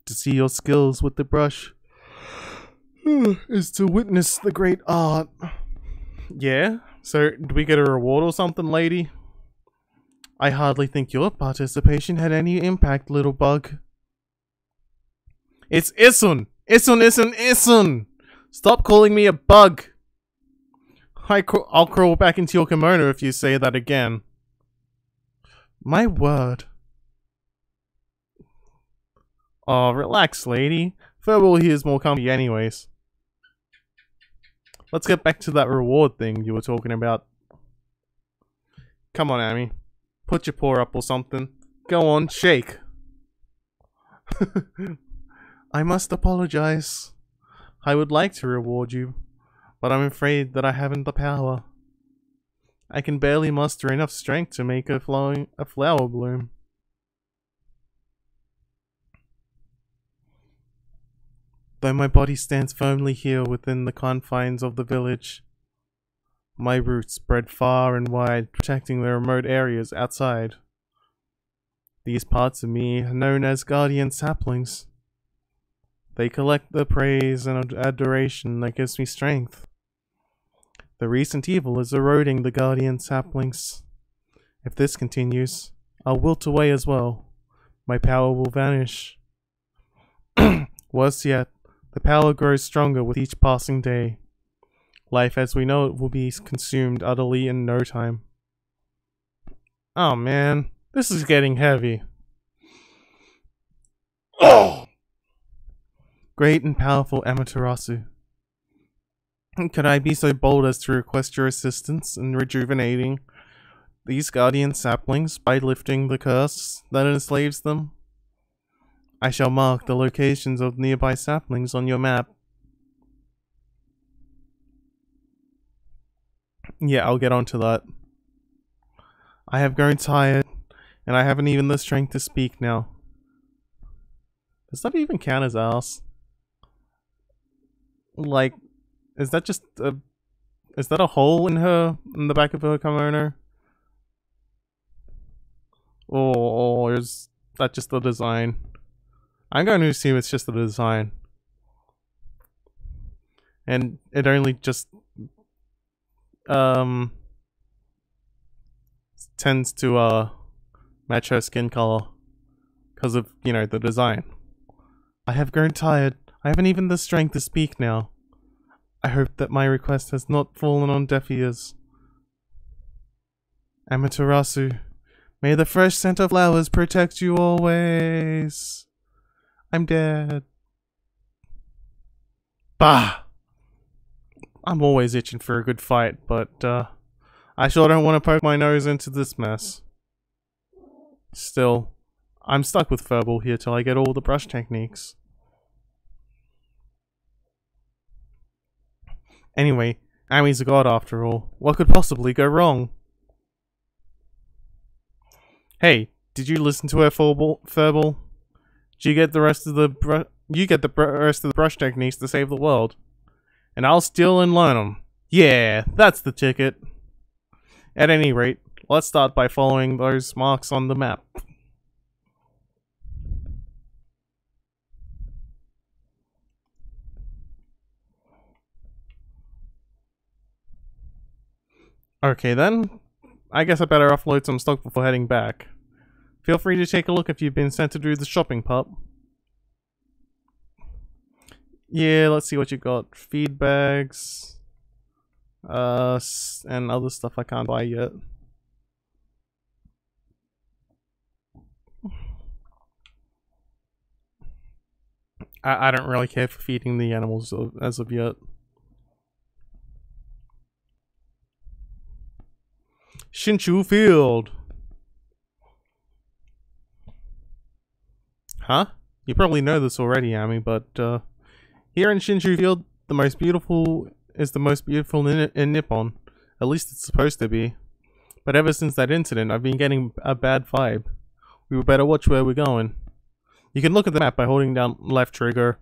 To see your skills with the brush is to witness the great art. Yeah? So, do we get a reward or something, lady? I hardly think your participation had any impact, little bug. It's Isun! Isun! Stop calling me a bug! I'll crawl back into your kimono if you say that again. My word. Oh, relax, lady. Furball here is more comfy anyways. Let's get back to that reward thing you were talking about. Come on, Amy. Put your paw up or something. Go on, shake. I must apologize. I would like to reward you, but I'm afraid that I haven't the power. I can barely muster enough strength to make a flower bloom. Though my body stands firmly here within the confines of the village, my roots spread far and wide, protecting the remote areas outside. These parts of me are known as guardian saplings. They collect the praise and adoration that gives me strength. The recent evil is eroding the guardian saplings. If this continues, I'll wilt away as well. My power will vanish. Worse yet, the power grows stronger with each passing day. Life as we know it will be consumed utterly in no time. Oh man, this is getting heavy. Oh! Great and powerful Amaterasu. Could I be so bold as to request your assistance in rejuvenating these guardian saplings by lifting the curse that enslaves them? I shall mark the locations of nearby saplings on your map. Yeah, I'll get onto that. I have grown tired, and I haven't even the strength to speak now. Does that even count as ass? Like, is that just a... Is that a hole in the back of her kimono? Or is that just the design? I'm going to assume it's just the design. And it only just tends to match her skin color because of, you know, the design. I have grown tired. I haven't even the strength to speak now. I hope that my request has not fallen on deaf ears. Amaterasu, may the fresh scent of flowers protect you always. I'm dead. Bah! I'm always itching for a good fight, but I sure don't want to poke my nose into this mess. Still, I'm stuck with Furball here till I get all the brush techniques. Anyway, Ami's a god after all. What could possibly go wrong? Hey, Did you listen to her verbal? Did you get the rest of the rest of the brush techniques to save the world, and I'll steal and learn them. Yeah, that's the ticket. At any rate, let's start by following those marks on the map. Okay then, I guess I better offload some stock before heading back. Feel free to take a look if you've been sent to do the shopping, pup. Yeah, let's see what you got. Feed bags. And other stuff I can't buy yet. I don't really care for feeding the animals as of yet. Shinshu Field! Huh? You probably know this already, Ami, but here in Shinshu Field, the most beautiful in Nippon. At least it's supposed to be. But ever since that incident, I've been getting a bad vibe. We better watch where we're going. You can look at the map by holding down left trigger.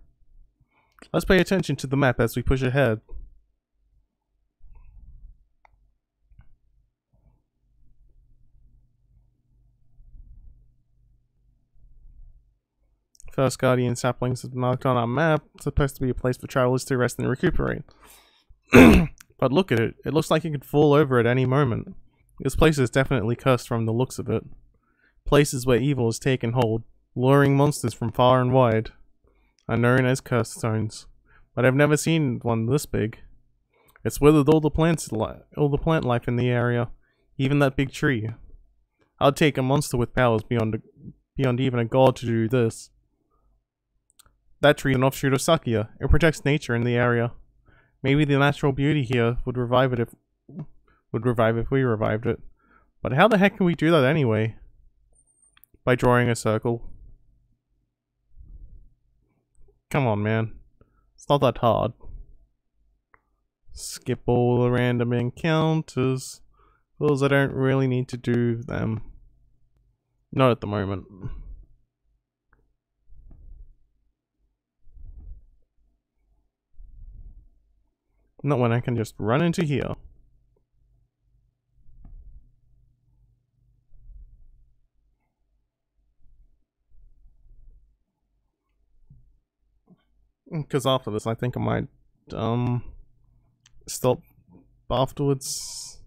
Let's pay attention to the map as we push ahead. First Guardian saplings is marked on our map. It's supposed to be a place for travelers to rest and recuperate. But look at it. It looks like it could fall over at any moment. This place is definitely cursed from the looks of it. Places where evil has taken hold, luring monsters from far and wide, are known as cursed zones. But I've never seen one this big. It's withered all the plant life in the area, even that big tree. I'd take a monster with powers beyond even a god to do this. That tree is an offshoot of Sakuya. It protects nature in the area. Maybe the natural beauty here would revive if we revived it. But how the heck can we do that anyway? By drawing a circle. Come on, man. It's not that hard. Skip all the random encounters. Because I don't really need to do them. Not at the moment. Not when I can just run into here. Because after this, I think I might stop afterwards.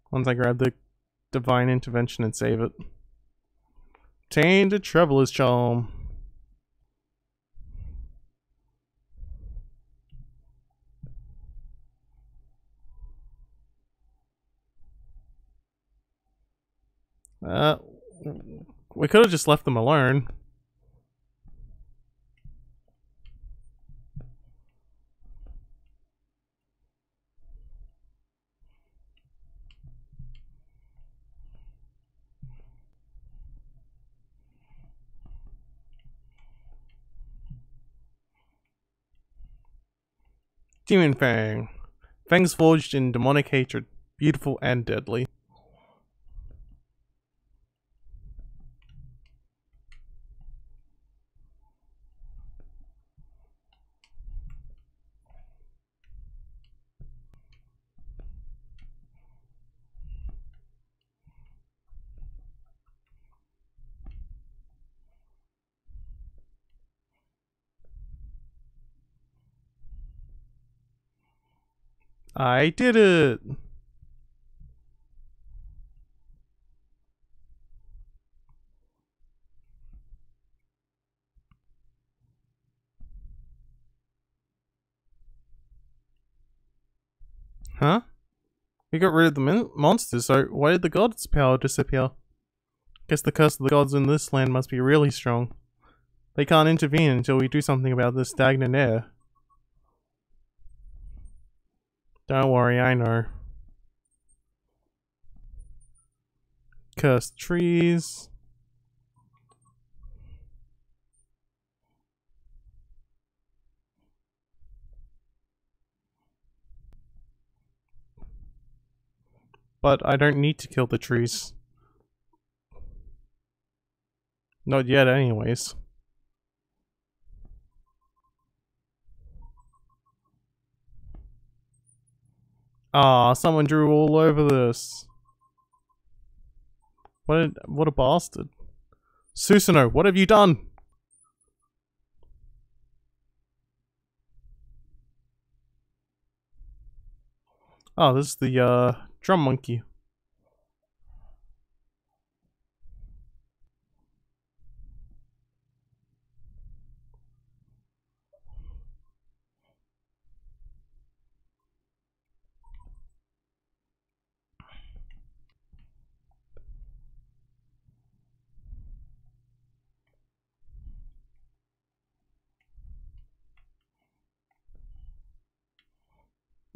Once I grab the divine intervention and save it. Obtained a traveler's charm. We could have just left them alone. Demon Fang. Fangs forged in demonic hatred. Beautiful and deadly. I did it! Huh? We got rid of the monsters, so why did the gods' power disappear? Guess the curse of the gods in this land must be really strong. They can't intervene until we do something about this stagnant air. Don't worry, I know. Cursed trees. But I don't need to kill the trees. Not yet, anyways. Ah, someone drew all over this. What a bastard. Susanoo, what have you done? Oh, this is the, drum monkey.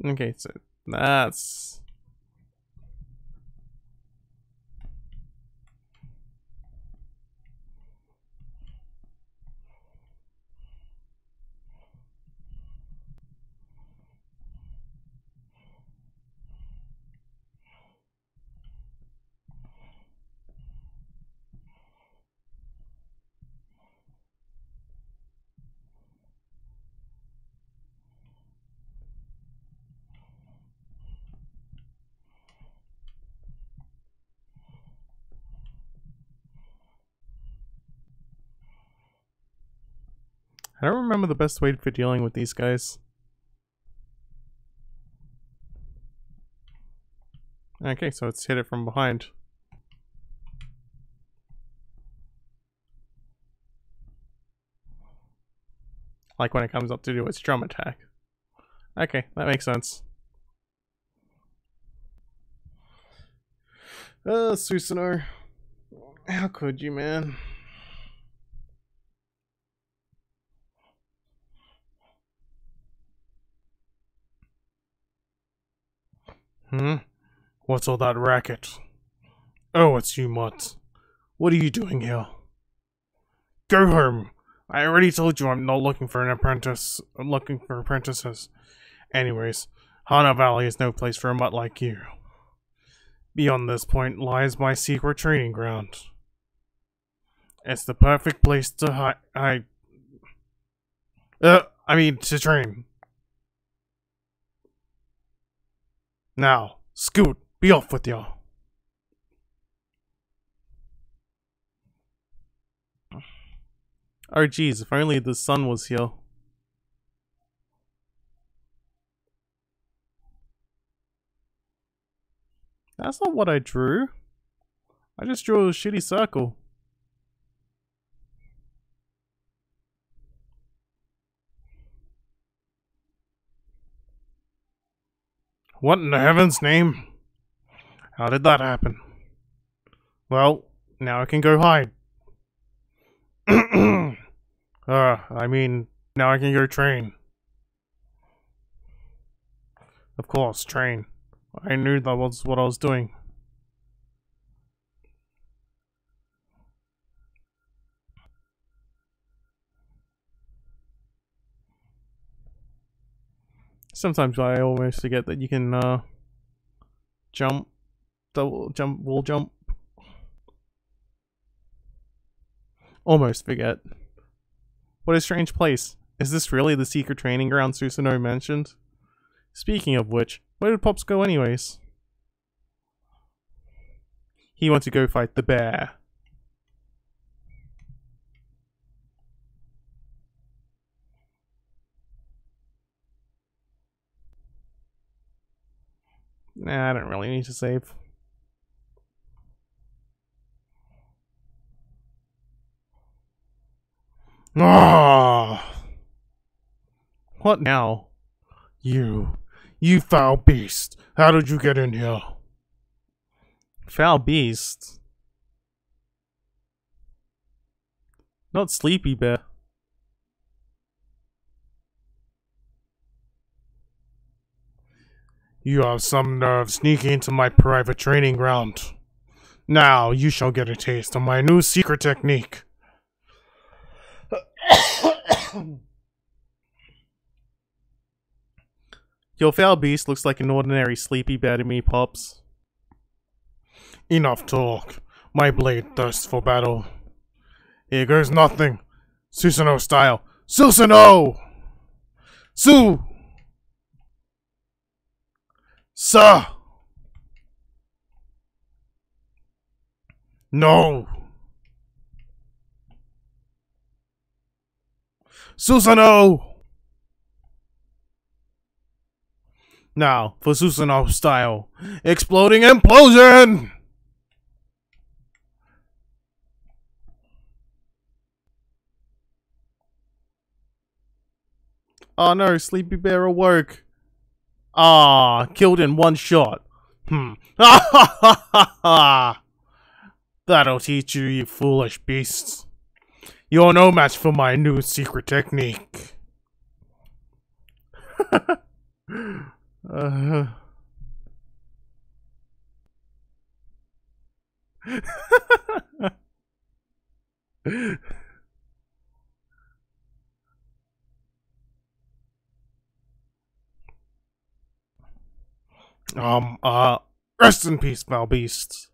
Okay, so that's... I don't remember the best way for dealing with these guys. Okay, so let's hit it from behind. Like when it comes up to do its drum attack. Okay, that makes sense. Susanoo. How could you, man? What's all that racket? Oh, it's you, Mutt. What are you doing here? Go home! I already told you I'm not looking for an apprentice. I'm looking for apprentices. Anyways, Hana Valley is no place for a mutt like you. Beyond this point lies my secret training ground. It's the perfect place to to train. Now, Scoot, be off with you. Oh geez, if only the sun was here. That's not what I drew. I just drew a shitty circle. What in the heaven's name? How did that happen? Well, now I can go hide. I mean, now I can go train. Of course, train. I knew that was what I was doing. Sometimes I almost forget that you can, jump, double jump, wall jump. Almost forget. What a strange place. Is this really the secret training ground Susanoo mentioned? Speaking of which, where did Pops go anyways? He went to go fight the bear. Nah, I don't really need to save. Ah! What now? You foul beast! How did you get in here? Foul beast? Not Sleepy Bear. You have some nerve sneaking into my private training ground. Now you shall get a taste of my new secret technique. Your foul beast looks like an ordinary Sleepy Bear to me, Pops. Enough talk. My blade thirsts for battle. Here goes nothing. Susanoo style. Susanoo! Sue! Sir! No! Susanoo! Now, for Susanoo style. Exploding implosion! Oh no, Sleepy Bear awoke. Ah, killed in one shot. Ha ha ha ha ha! That'll teach you, you foolish beasts. You're no match for my new secret technique. Rest in peace, foul beasts.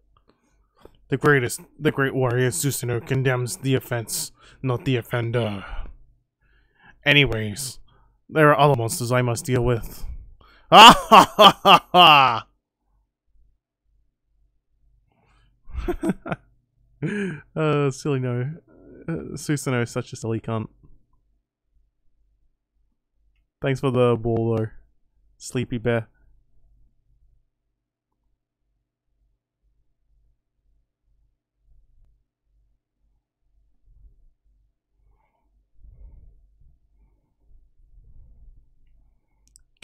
The great warrior Susanoo condemns the offense, not the offender. Anyways, there are other monsters I must deal with. Ha ha ha ha ha! Silly no. Susanoo is such a silly cunt. Thanks for the ball though, Sleepy Bear.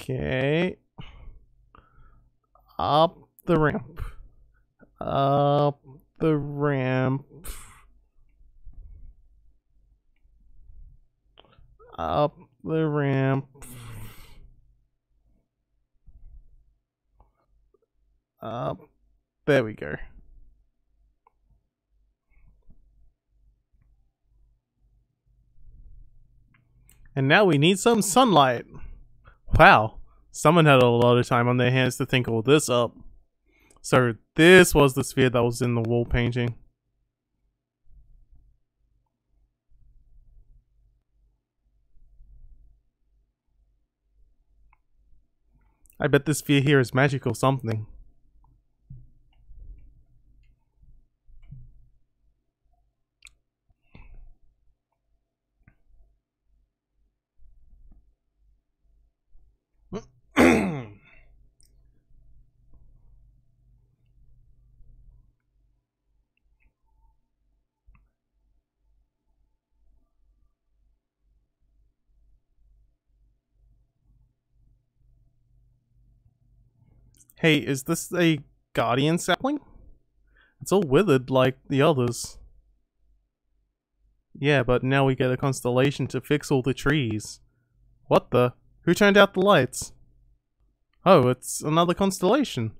Okay. Up the ramp. Up the ramp. Up the ramp. Up. There we go. And now we need some sunlight. Wow. Someone had a lot of time on their hands to think all this up. So this was the sphere that was in the wall painting. I bet this sphere here is magic or something. Hey, is this a guardian sapling? It's all withered like the others. Yeah, but now we get a constellation to fix all the trees. What the? Who turned out the lights? Oh, it's another constellation.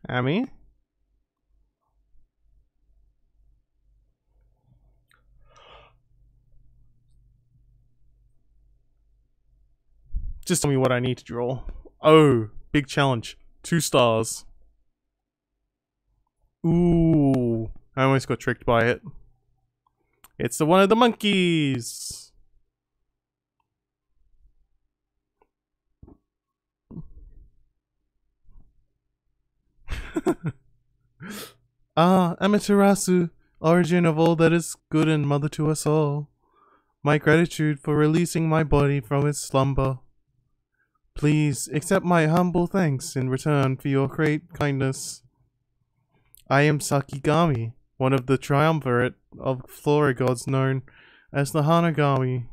Amy? Just tell me what I need to draw. Oh, big challenge. 2 stars. Ooh, I almost got tricked by it. It's the one of the monkeys. Amaterasu, origin of all that is good and mother to us all. My gratitude for releasing my body from its slumber. Please accept my humble thanks in return for your great kindness. I am Sakigami, one of the triumvirate of flora gods known as the Hanagami.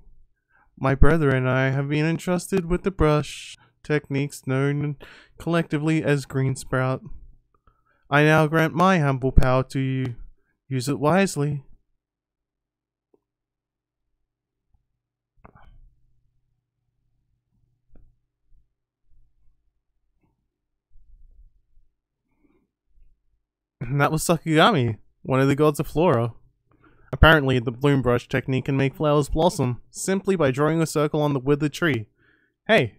My brother and I have been entrusted with the brush techniques known collectively as Green Sprout. I now grant my humble power to you. Use it wisely. That was Sakigami, one of the gods of flora. Apparently, the bloom brush technique can make flowers blossom simply by drawing a circle on the withered tree. Hey,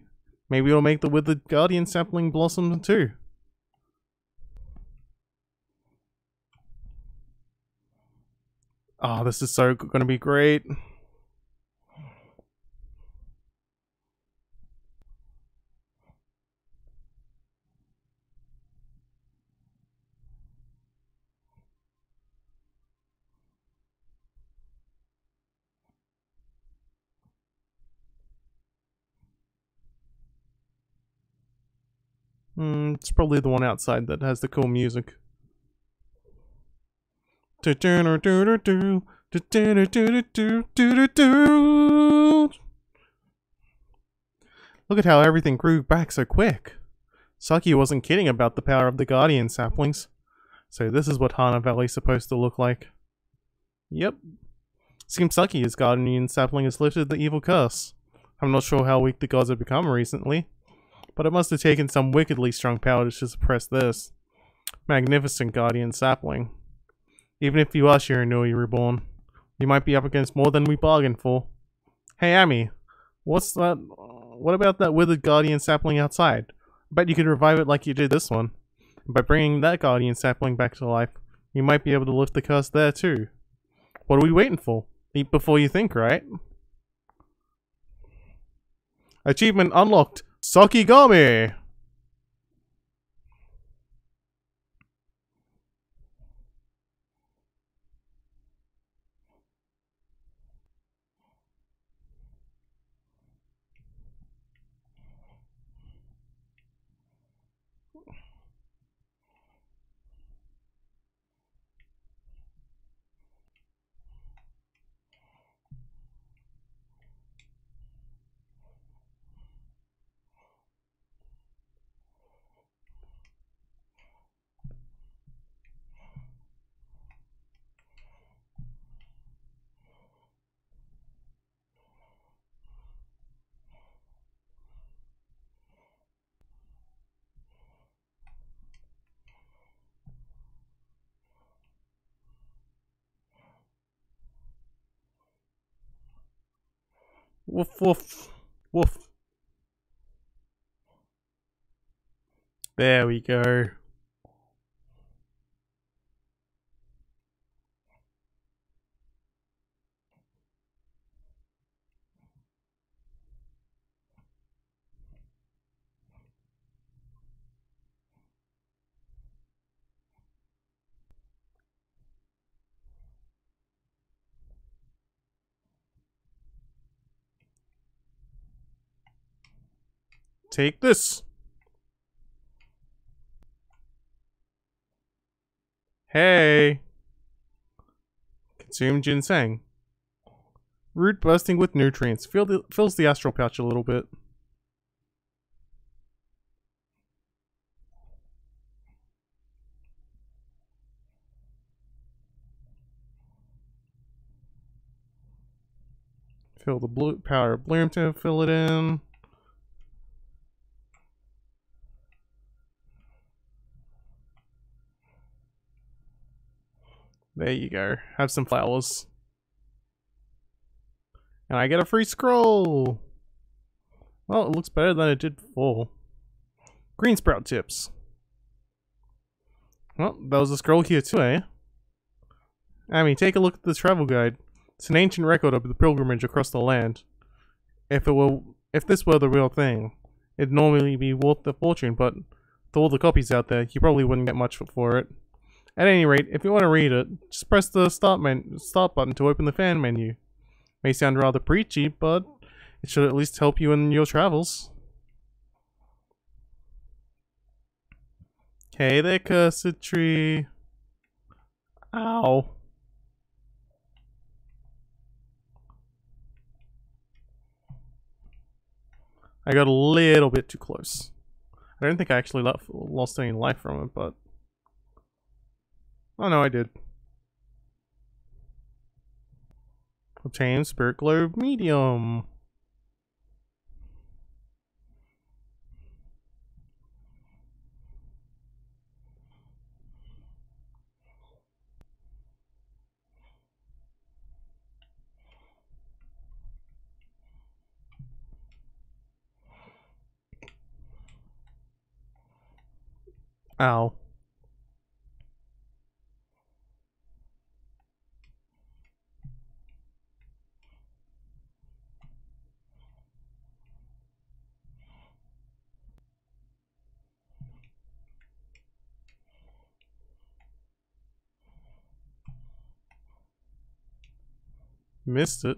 maybe it'll make the withered guardian sapling blossom too. Oh, this is so gonna be great. It's probably the one outside that has the cool music. Look at how everything grew back so quick. Saki wasn't kidding about the power of the Guardian saplings. So this is what Hana Valley's supposed to look like. Yep. Seems Saki's Guardian sapling has lifted the evil curse. I'm not sure how weak the gods have become recently, but it must have taken some wickedly strong power to suppress this. Magnificent Guardian sapling. Even if you are Shiranui Reborn, you might be up against more than we bargained for. Hey Ami, what's that? What about that withered Guardian sapling outside? I bet you could revive it like you did this one. And by bringing that Guardian sapling back to life, you might be able to lift the curse there too. What are we waiting for? Eat before you think, right? Achievement unlocked! Sakigami! Woof woof. Woof. There we go. Take this. Hey. Consume ginseng. Root bursting with nutrients. Fills the astral pouch a little bit. Fill the blue power of bloom to fill it in. There you go. Have some flowers. And I get a free scroll! Well, it looks better than it did before. Green sprout tips. Well, that was a scroll here too, eh? Ami, take a look at the travel guide. It's an ancient record of the pilgrimage across the land. If this were the real thing, it'd normally be worth a fortune, but with all the copies out there, you probably wouldn't get much for it. At any rate, if you want to read it, just press the start button to open the fan menu. May sound rather preachy, but it should at least help you in your travels. Hey there, cursed tree. Ow. I got a little bit too close. I don't think I actually lost any life from it, but... Oh no, I did. Obtain Spirit Globe Medium. Ow. Missed it.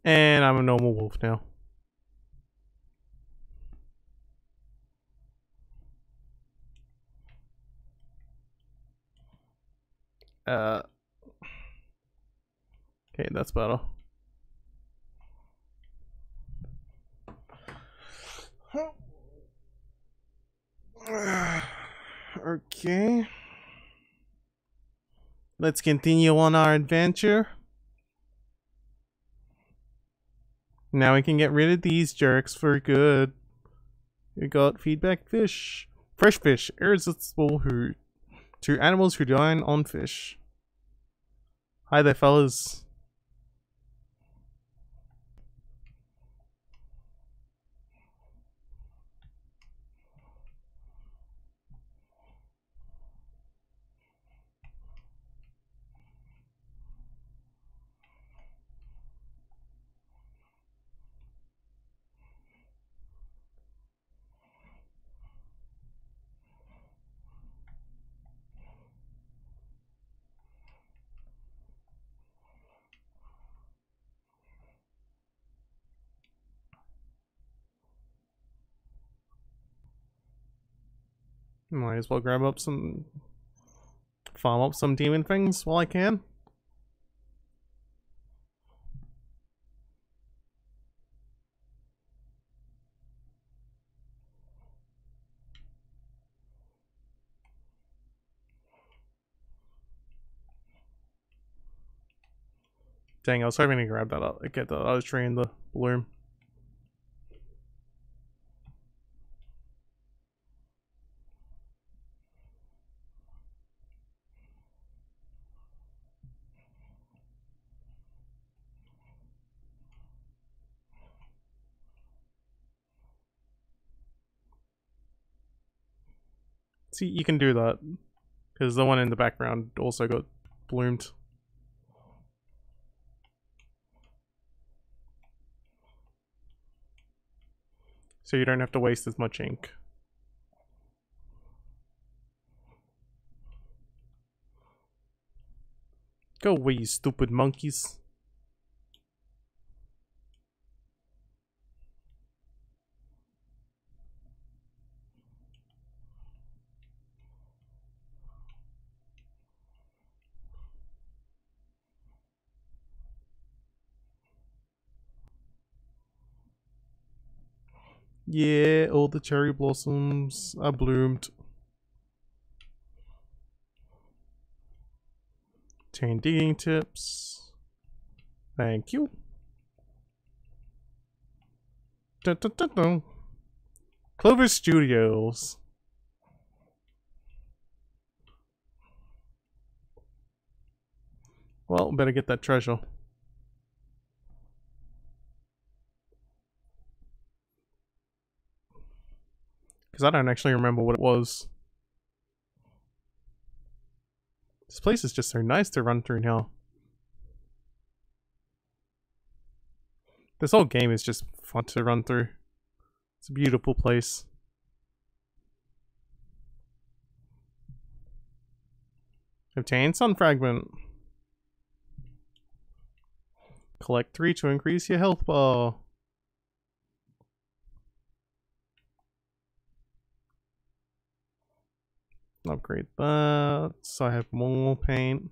And I'm a normal wolf now. Okay, that's better. Okay. Let's continue on our adventure. Now we can get rid of these jerks for good. We got feedback fish. Fresh fish, irresistible to animals who dine on fish. Hi there, fellas. Might as well grab up some... farm up some demon things while I can. Dang, I was hoping to grab that up, get the other tree in the bloom. See, you can do that. Because the one in the background also got bloomed. So you don't have to waste as much ink. Go away, you stupid monkeys. Yeah, all the cherry blossoms are bloomed. 10 digging tips. Thank you. Dun, dun, dun, dun. Clover Studios. Well, better get that treasure. Because I don't actually remember what it was. This place is just so nice to run through now. This whole game is just fun to run through. It's a beautiful place. Obtain Sun Fragment. Collect 3 to increase your health bar. Upgrade that, so I have more paint.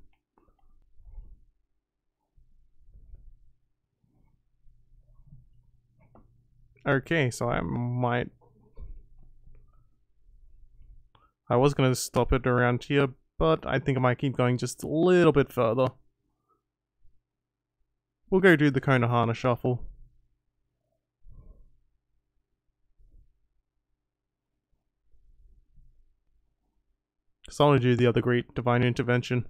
Okay, so I was gonna stop it around here, but I think I might keep going just a little bit further. We'll go do the Konohana Shuffle. Because I want to do the other great Divine Intervention.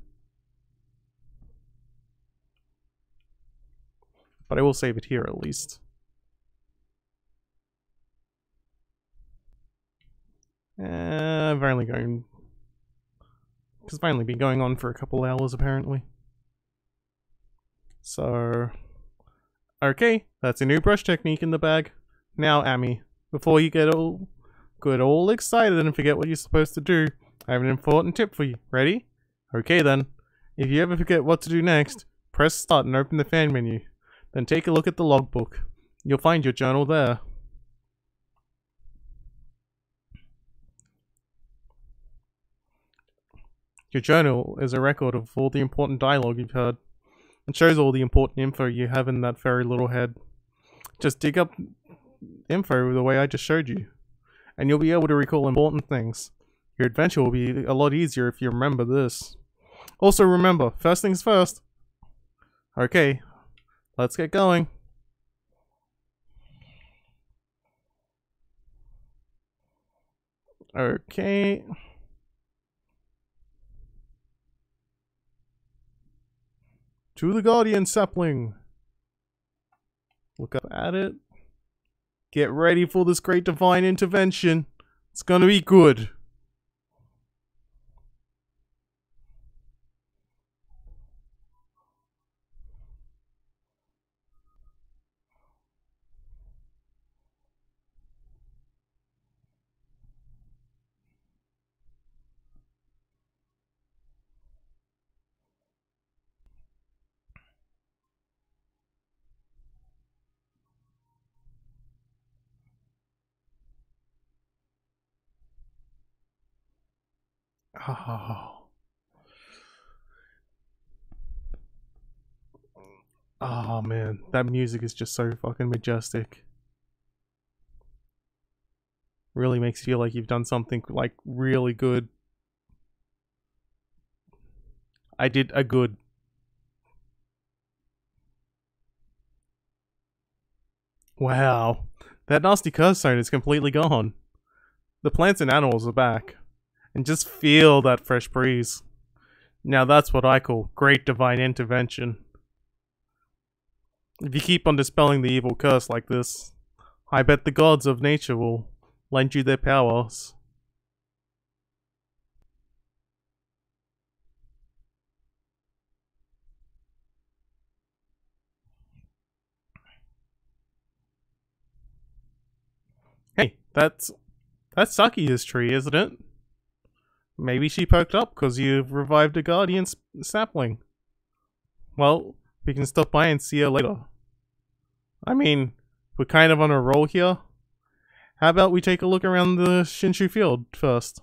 But I will save it here at least. I've only been going on for a couple hours apparently. So, okay, that's a new brush technique in the bag. Now, Amy, before you get all excited and forget what you're supposed to do, I have an important tip for you. Ready? Okay then. If you ever forget what to do next, press start and open the fan menu. Then take a look at the logbook. You'll find your journal there. Your journal is a record of all the important dialogue you've heard. It shows all the important info you have in that very little head. Just dig up info the way I just showed you, and you'll be able to recall important things. Your adventure will be a lot easier if you remember this. Also remember, first things first. Okay, let's get going. Okay. To the Guardian sapling. Look up at it. Get ready for this great divine intervention. It's gonna be good. Oh. Oh man, that music is just so fucking majestic. Really makes you feel like you've done something like really good. I did a good. Wow. That nasty curse zone is completely gone. The plants and animals are back. And just feel that fresh breeze. Now that's what I call great divine intervention. If you keep on dispelling the evil curse like this, I bet the gods of nature will lend you their powers. Hey, that's Saki's tree, isn't it? Maybe she perked up because you've revived a guardian sapling. Well, we can stop by and see her later. I mean, we're kind of on a roll here. How about we take a look around the Shinshu field first?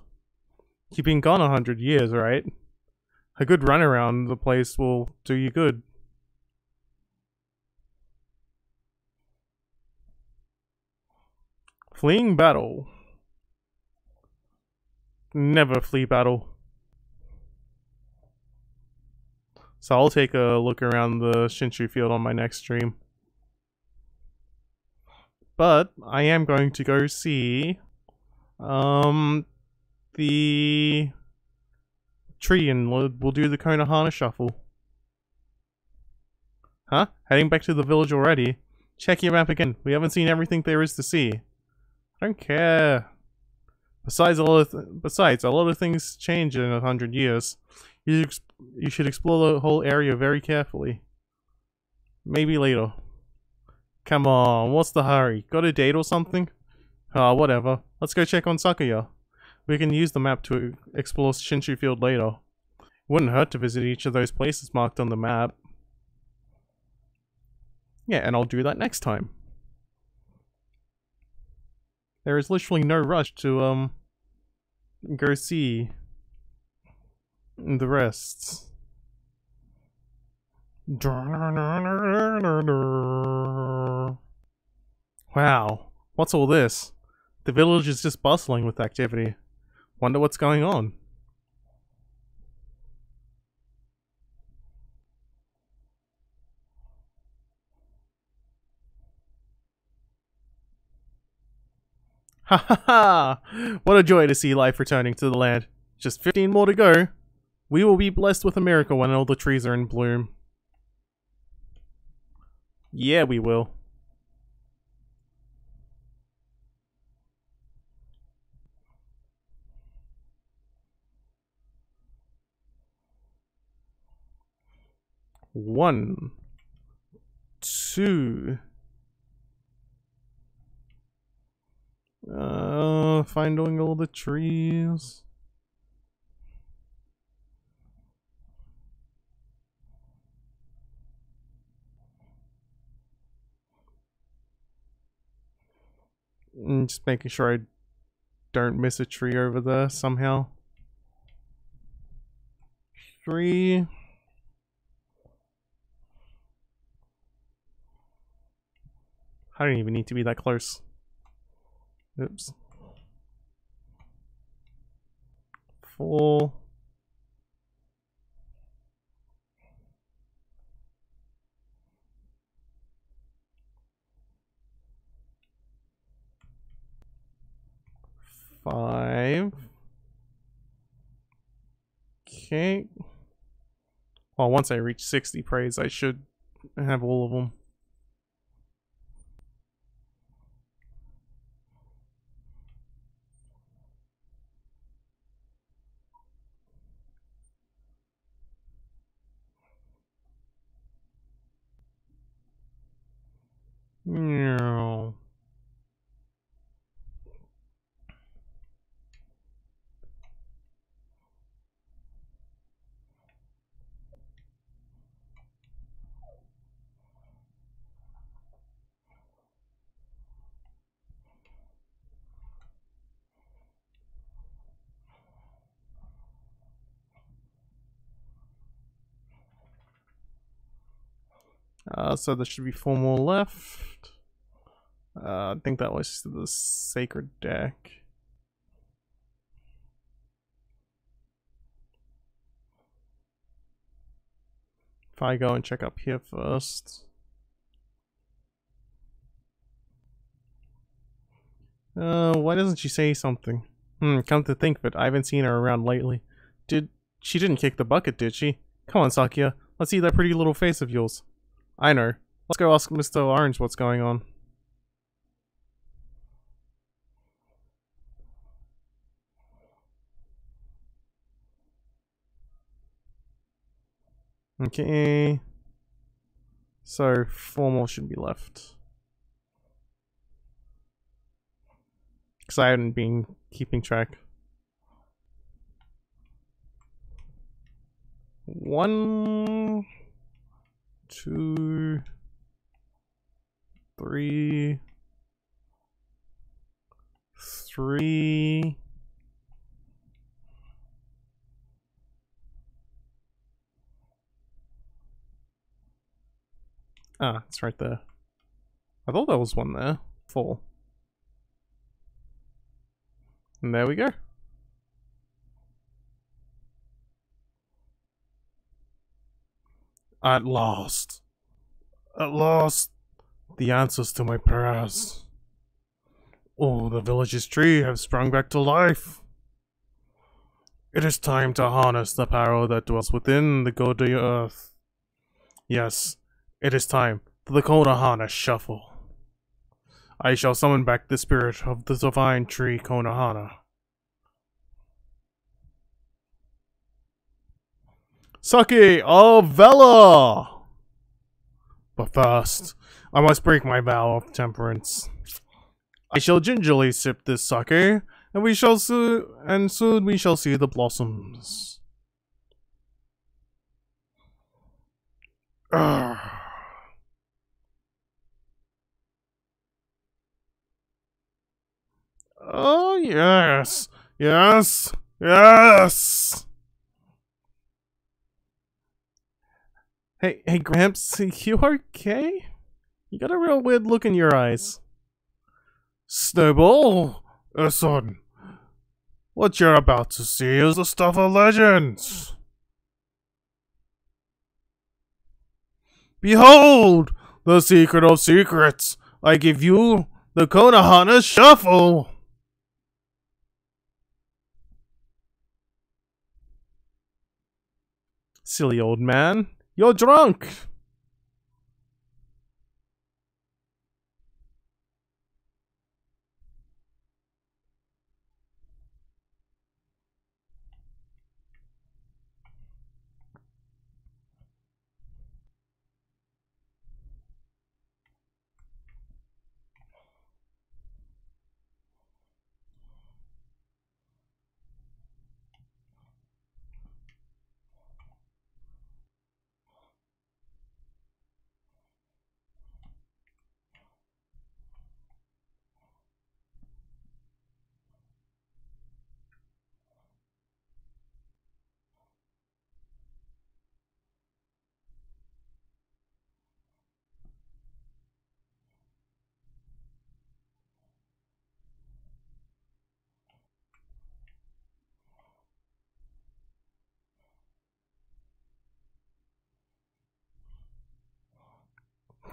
You've been gone 100 years, right? A good run around the place will do you good. Fleeing battle. Never flee battle. So I'll take a look around the Shinshu field on my next stream. But I am going to go see the tree and we'll do the Konohana shuffle. Huh? Heading back to the village already? Check your map again. We haven't seen everything there is to see. I don't care. Besides, a lot of things change in 100 years. You should explore the whole area very carefully. Maybe later. Come on, what's the hurry? Got a date or something? Whatever. Let's go check on Sakuya. We can use the map to explore Shinshu Field later. Wouldn't hurt to visit each of those places marked on the map. Yeah, and I'll do that next time. There is literally no rush to, go see the rest. Wow, what's all this? The village is just bustling with activity. Wonder what's going on. Ha ha ha! What a joy to see life returning to the land. Just 15 more to go. We will be blessed with a miracle when all the trees are in bloom. Yeah, we will. One. Two. Finding all the trees. Just making sure I don't miss a tree over there somehow. 3. I don't even need to be that close. Oops. 4. 5. Okay. Well, once I reach 60 praise, I should have all of them. No. So there should be 4 more left. I think that was the sacred deck. If I go and check up here first. Why doesn't she say something? Come to think of it, I haven't seen her around lately. She didn't kick the bucket, did she? Come on, Sakia. Let's see that pretty little face of yours. I know. Let's go ask Mr. Orange what's going on. Okay. So 4 more should be left. Because I haven't been keeping track. 1, 2, 3, 3. Ah, it's right there. I thought there was one there. 4. And there we go. At last. At last, the answers to my prayers. Oh, the village's tree has sprung back to life. It is time to harness the power that dwells within the godly earth. Yes, it is time for the Konohana shuffle. I shall summon back the spirit of the divine tree Konohana. Sake of Vela! But first, I must break my vow of temperance. I shall gingerly sip this sake, and soon we shall see the blossoms. Oh yes, yes, yes. Hey, Gramps, you okay? You got a real weird look in your eyes. Snowball, son, what you're about to see is the stuff of legends. Behold, the secret of secrets. I give you the Konohana Shuffle. Silly old man, you're drunk.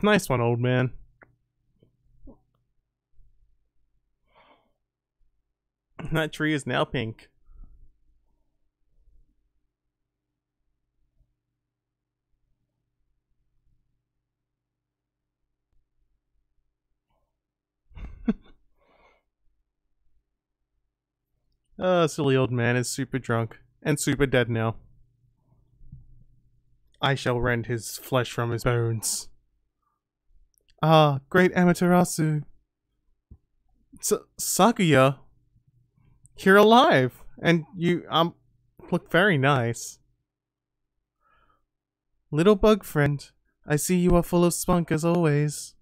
Nice one, old man. That tree is now pink. Silly old man is super drunk and super dead now. I shall rend his flesh from his bones. Ah, great Amaterasu. Sakuya, you're alive, and you look very nice. Little bug friend, I see you are full of spunk as always.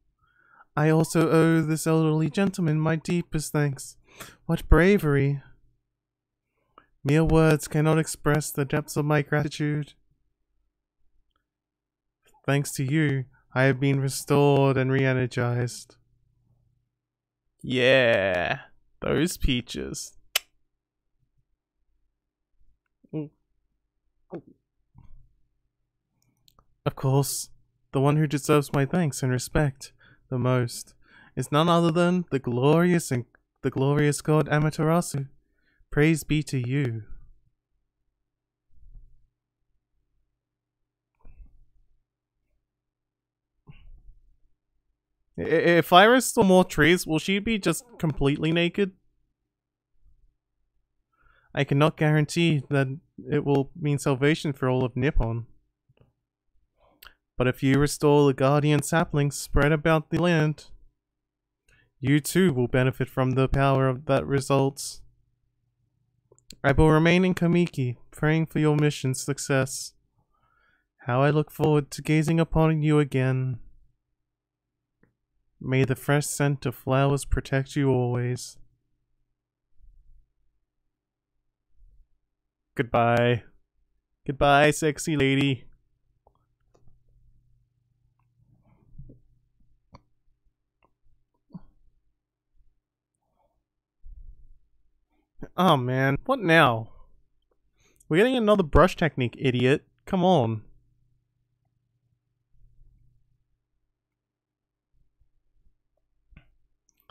I also owe this elderly gentleman my deepest thanks. What bravery! Mere words cannot express the depths of my gratitude. Thanks to you, I have been restored and re-energized. Yeah, those peaches. Of course, the one who deserves my thanks and respect the most is none other than the glorious god Amaterasu. Praise be to you. If I restore more trees, will she be just completely naked? I cannot guarantee that it will mean salvation for all of Nippon. But if you restore the guardian saplings spread about the land, you too will benefit from the power of that results. I will remain in Kamiki, praying for your mission's success. How I look forward to gazing upon you again. May the fresh scent of flowers protect you always. Goodbye. Goodbye, sexy lady. Oh man, what now? We're getting another brush technique, idiot. Come on.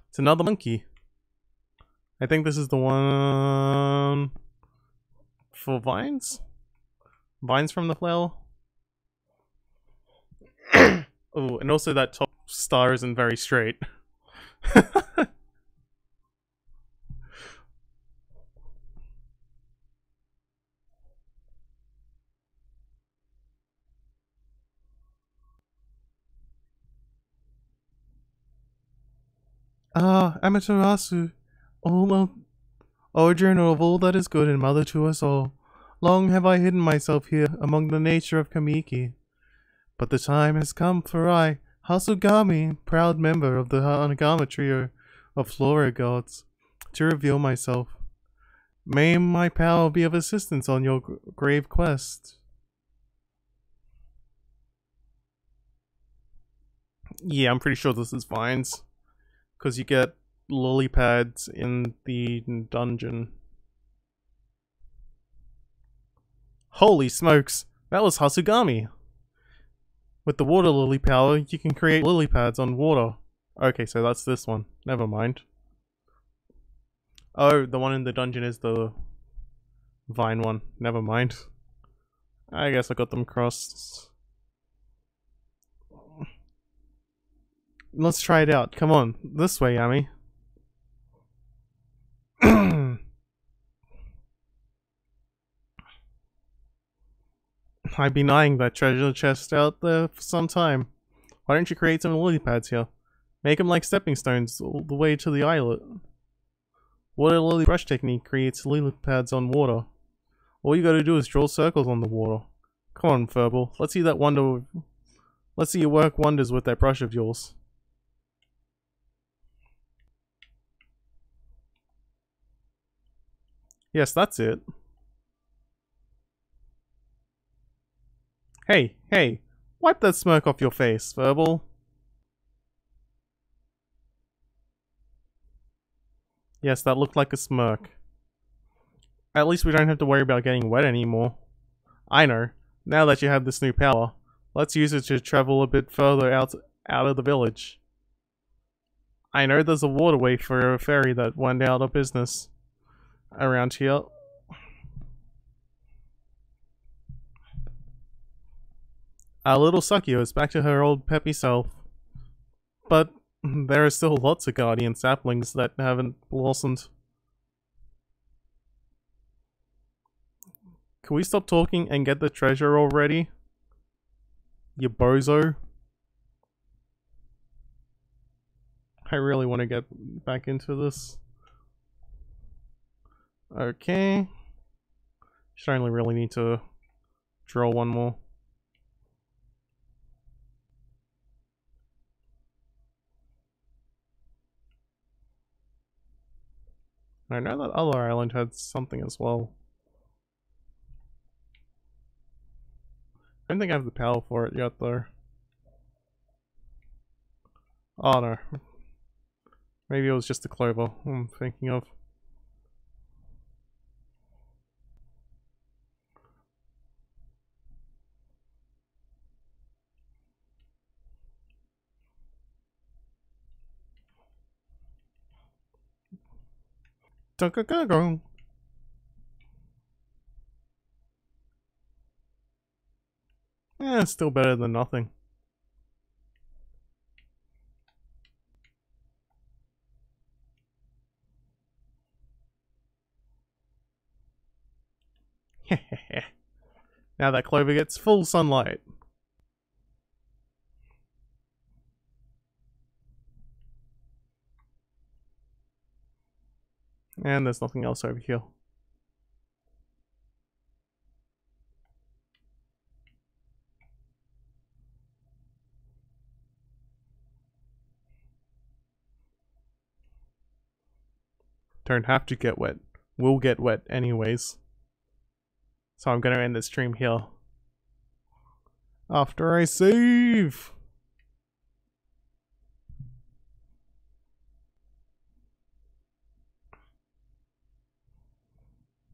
It's another monkey. I think this is the one for vines? Vines from the flower? Oh, and also that top star isn't very straight. Ah, Amaterasu, O journal of all that is good and mother to us all. Long have I hidden myself here among the nature of Kamiki. But the time has come for I, Hasugami, proud member of the Hanagama trio of flora gods, to reveal myself. May my power be of assistance on your grave quest. Yeah, I'm pretty sure this is vines. Because you get lily pads in the dungeon. Holy smokes, that was Hasugami! With the water lily power, you can create lily pads on water. Okay, so that's this one. Never mind. Oh, the one in the dungeon is the vine one. Never mind. I guess I got them crossed. Let's try it out. Come on. This way, Yami. I've been eyeing that treasure chest out there for some time. Why don't you create some lily pads here? Make them like stepping stones all the way to the islet. Water lily brush technique creates lily pads on water. All you gotta do is draw circles on the water. Come on, Furball. Let's see that wonder. Let's see you work wonders with that brush of yours. Yes, that's it. Hey, hey, wipe that smirk off your face, Furball. Yes, that looked like a smirk. At least we don't have to worry about getting wet anymore. I know. Now that you have this new power, let's use it to travel a bit further out out of the village. I know there's a waterway for a ferry that went out of business around here. Our little Sakio is back to her old peppy self. But there are still lots of guardian saplings that haven't blossomed. Can we stop talking and get the treasure already? You bozo. I really want to get back into this. Okay. Should only really need to draw one more. I know that other island had something as well. I don't think I have the power for it yet though. Oh no. Maybe it was just the clover I'm thinking of. Go. Yeah, it's still better than nothing. Now that clover gets full sunlight. And there's nothing else over here. Don't have to get wet. We'll get wet anyways. So I'm gonna end the stream here. After I save!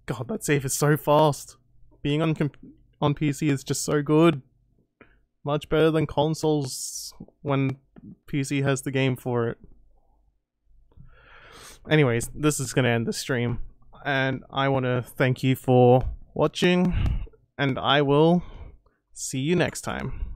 God, that save is so fast. Being on PC is just so good. Much better than consoles when PC has the game for it. Anyways, this is gonna end the stream. And I want to thank you for watching. And I will see you next time.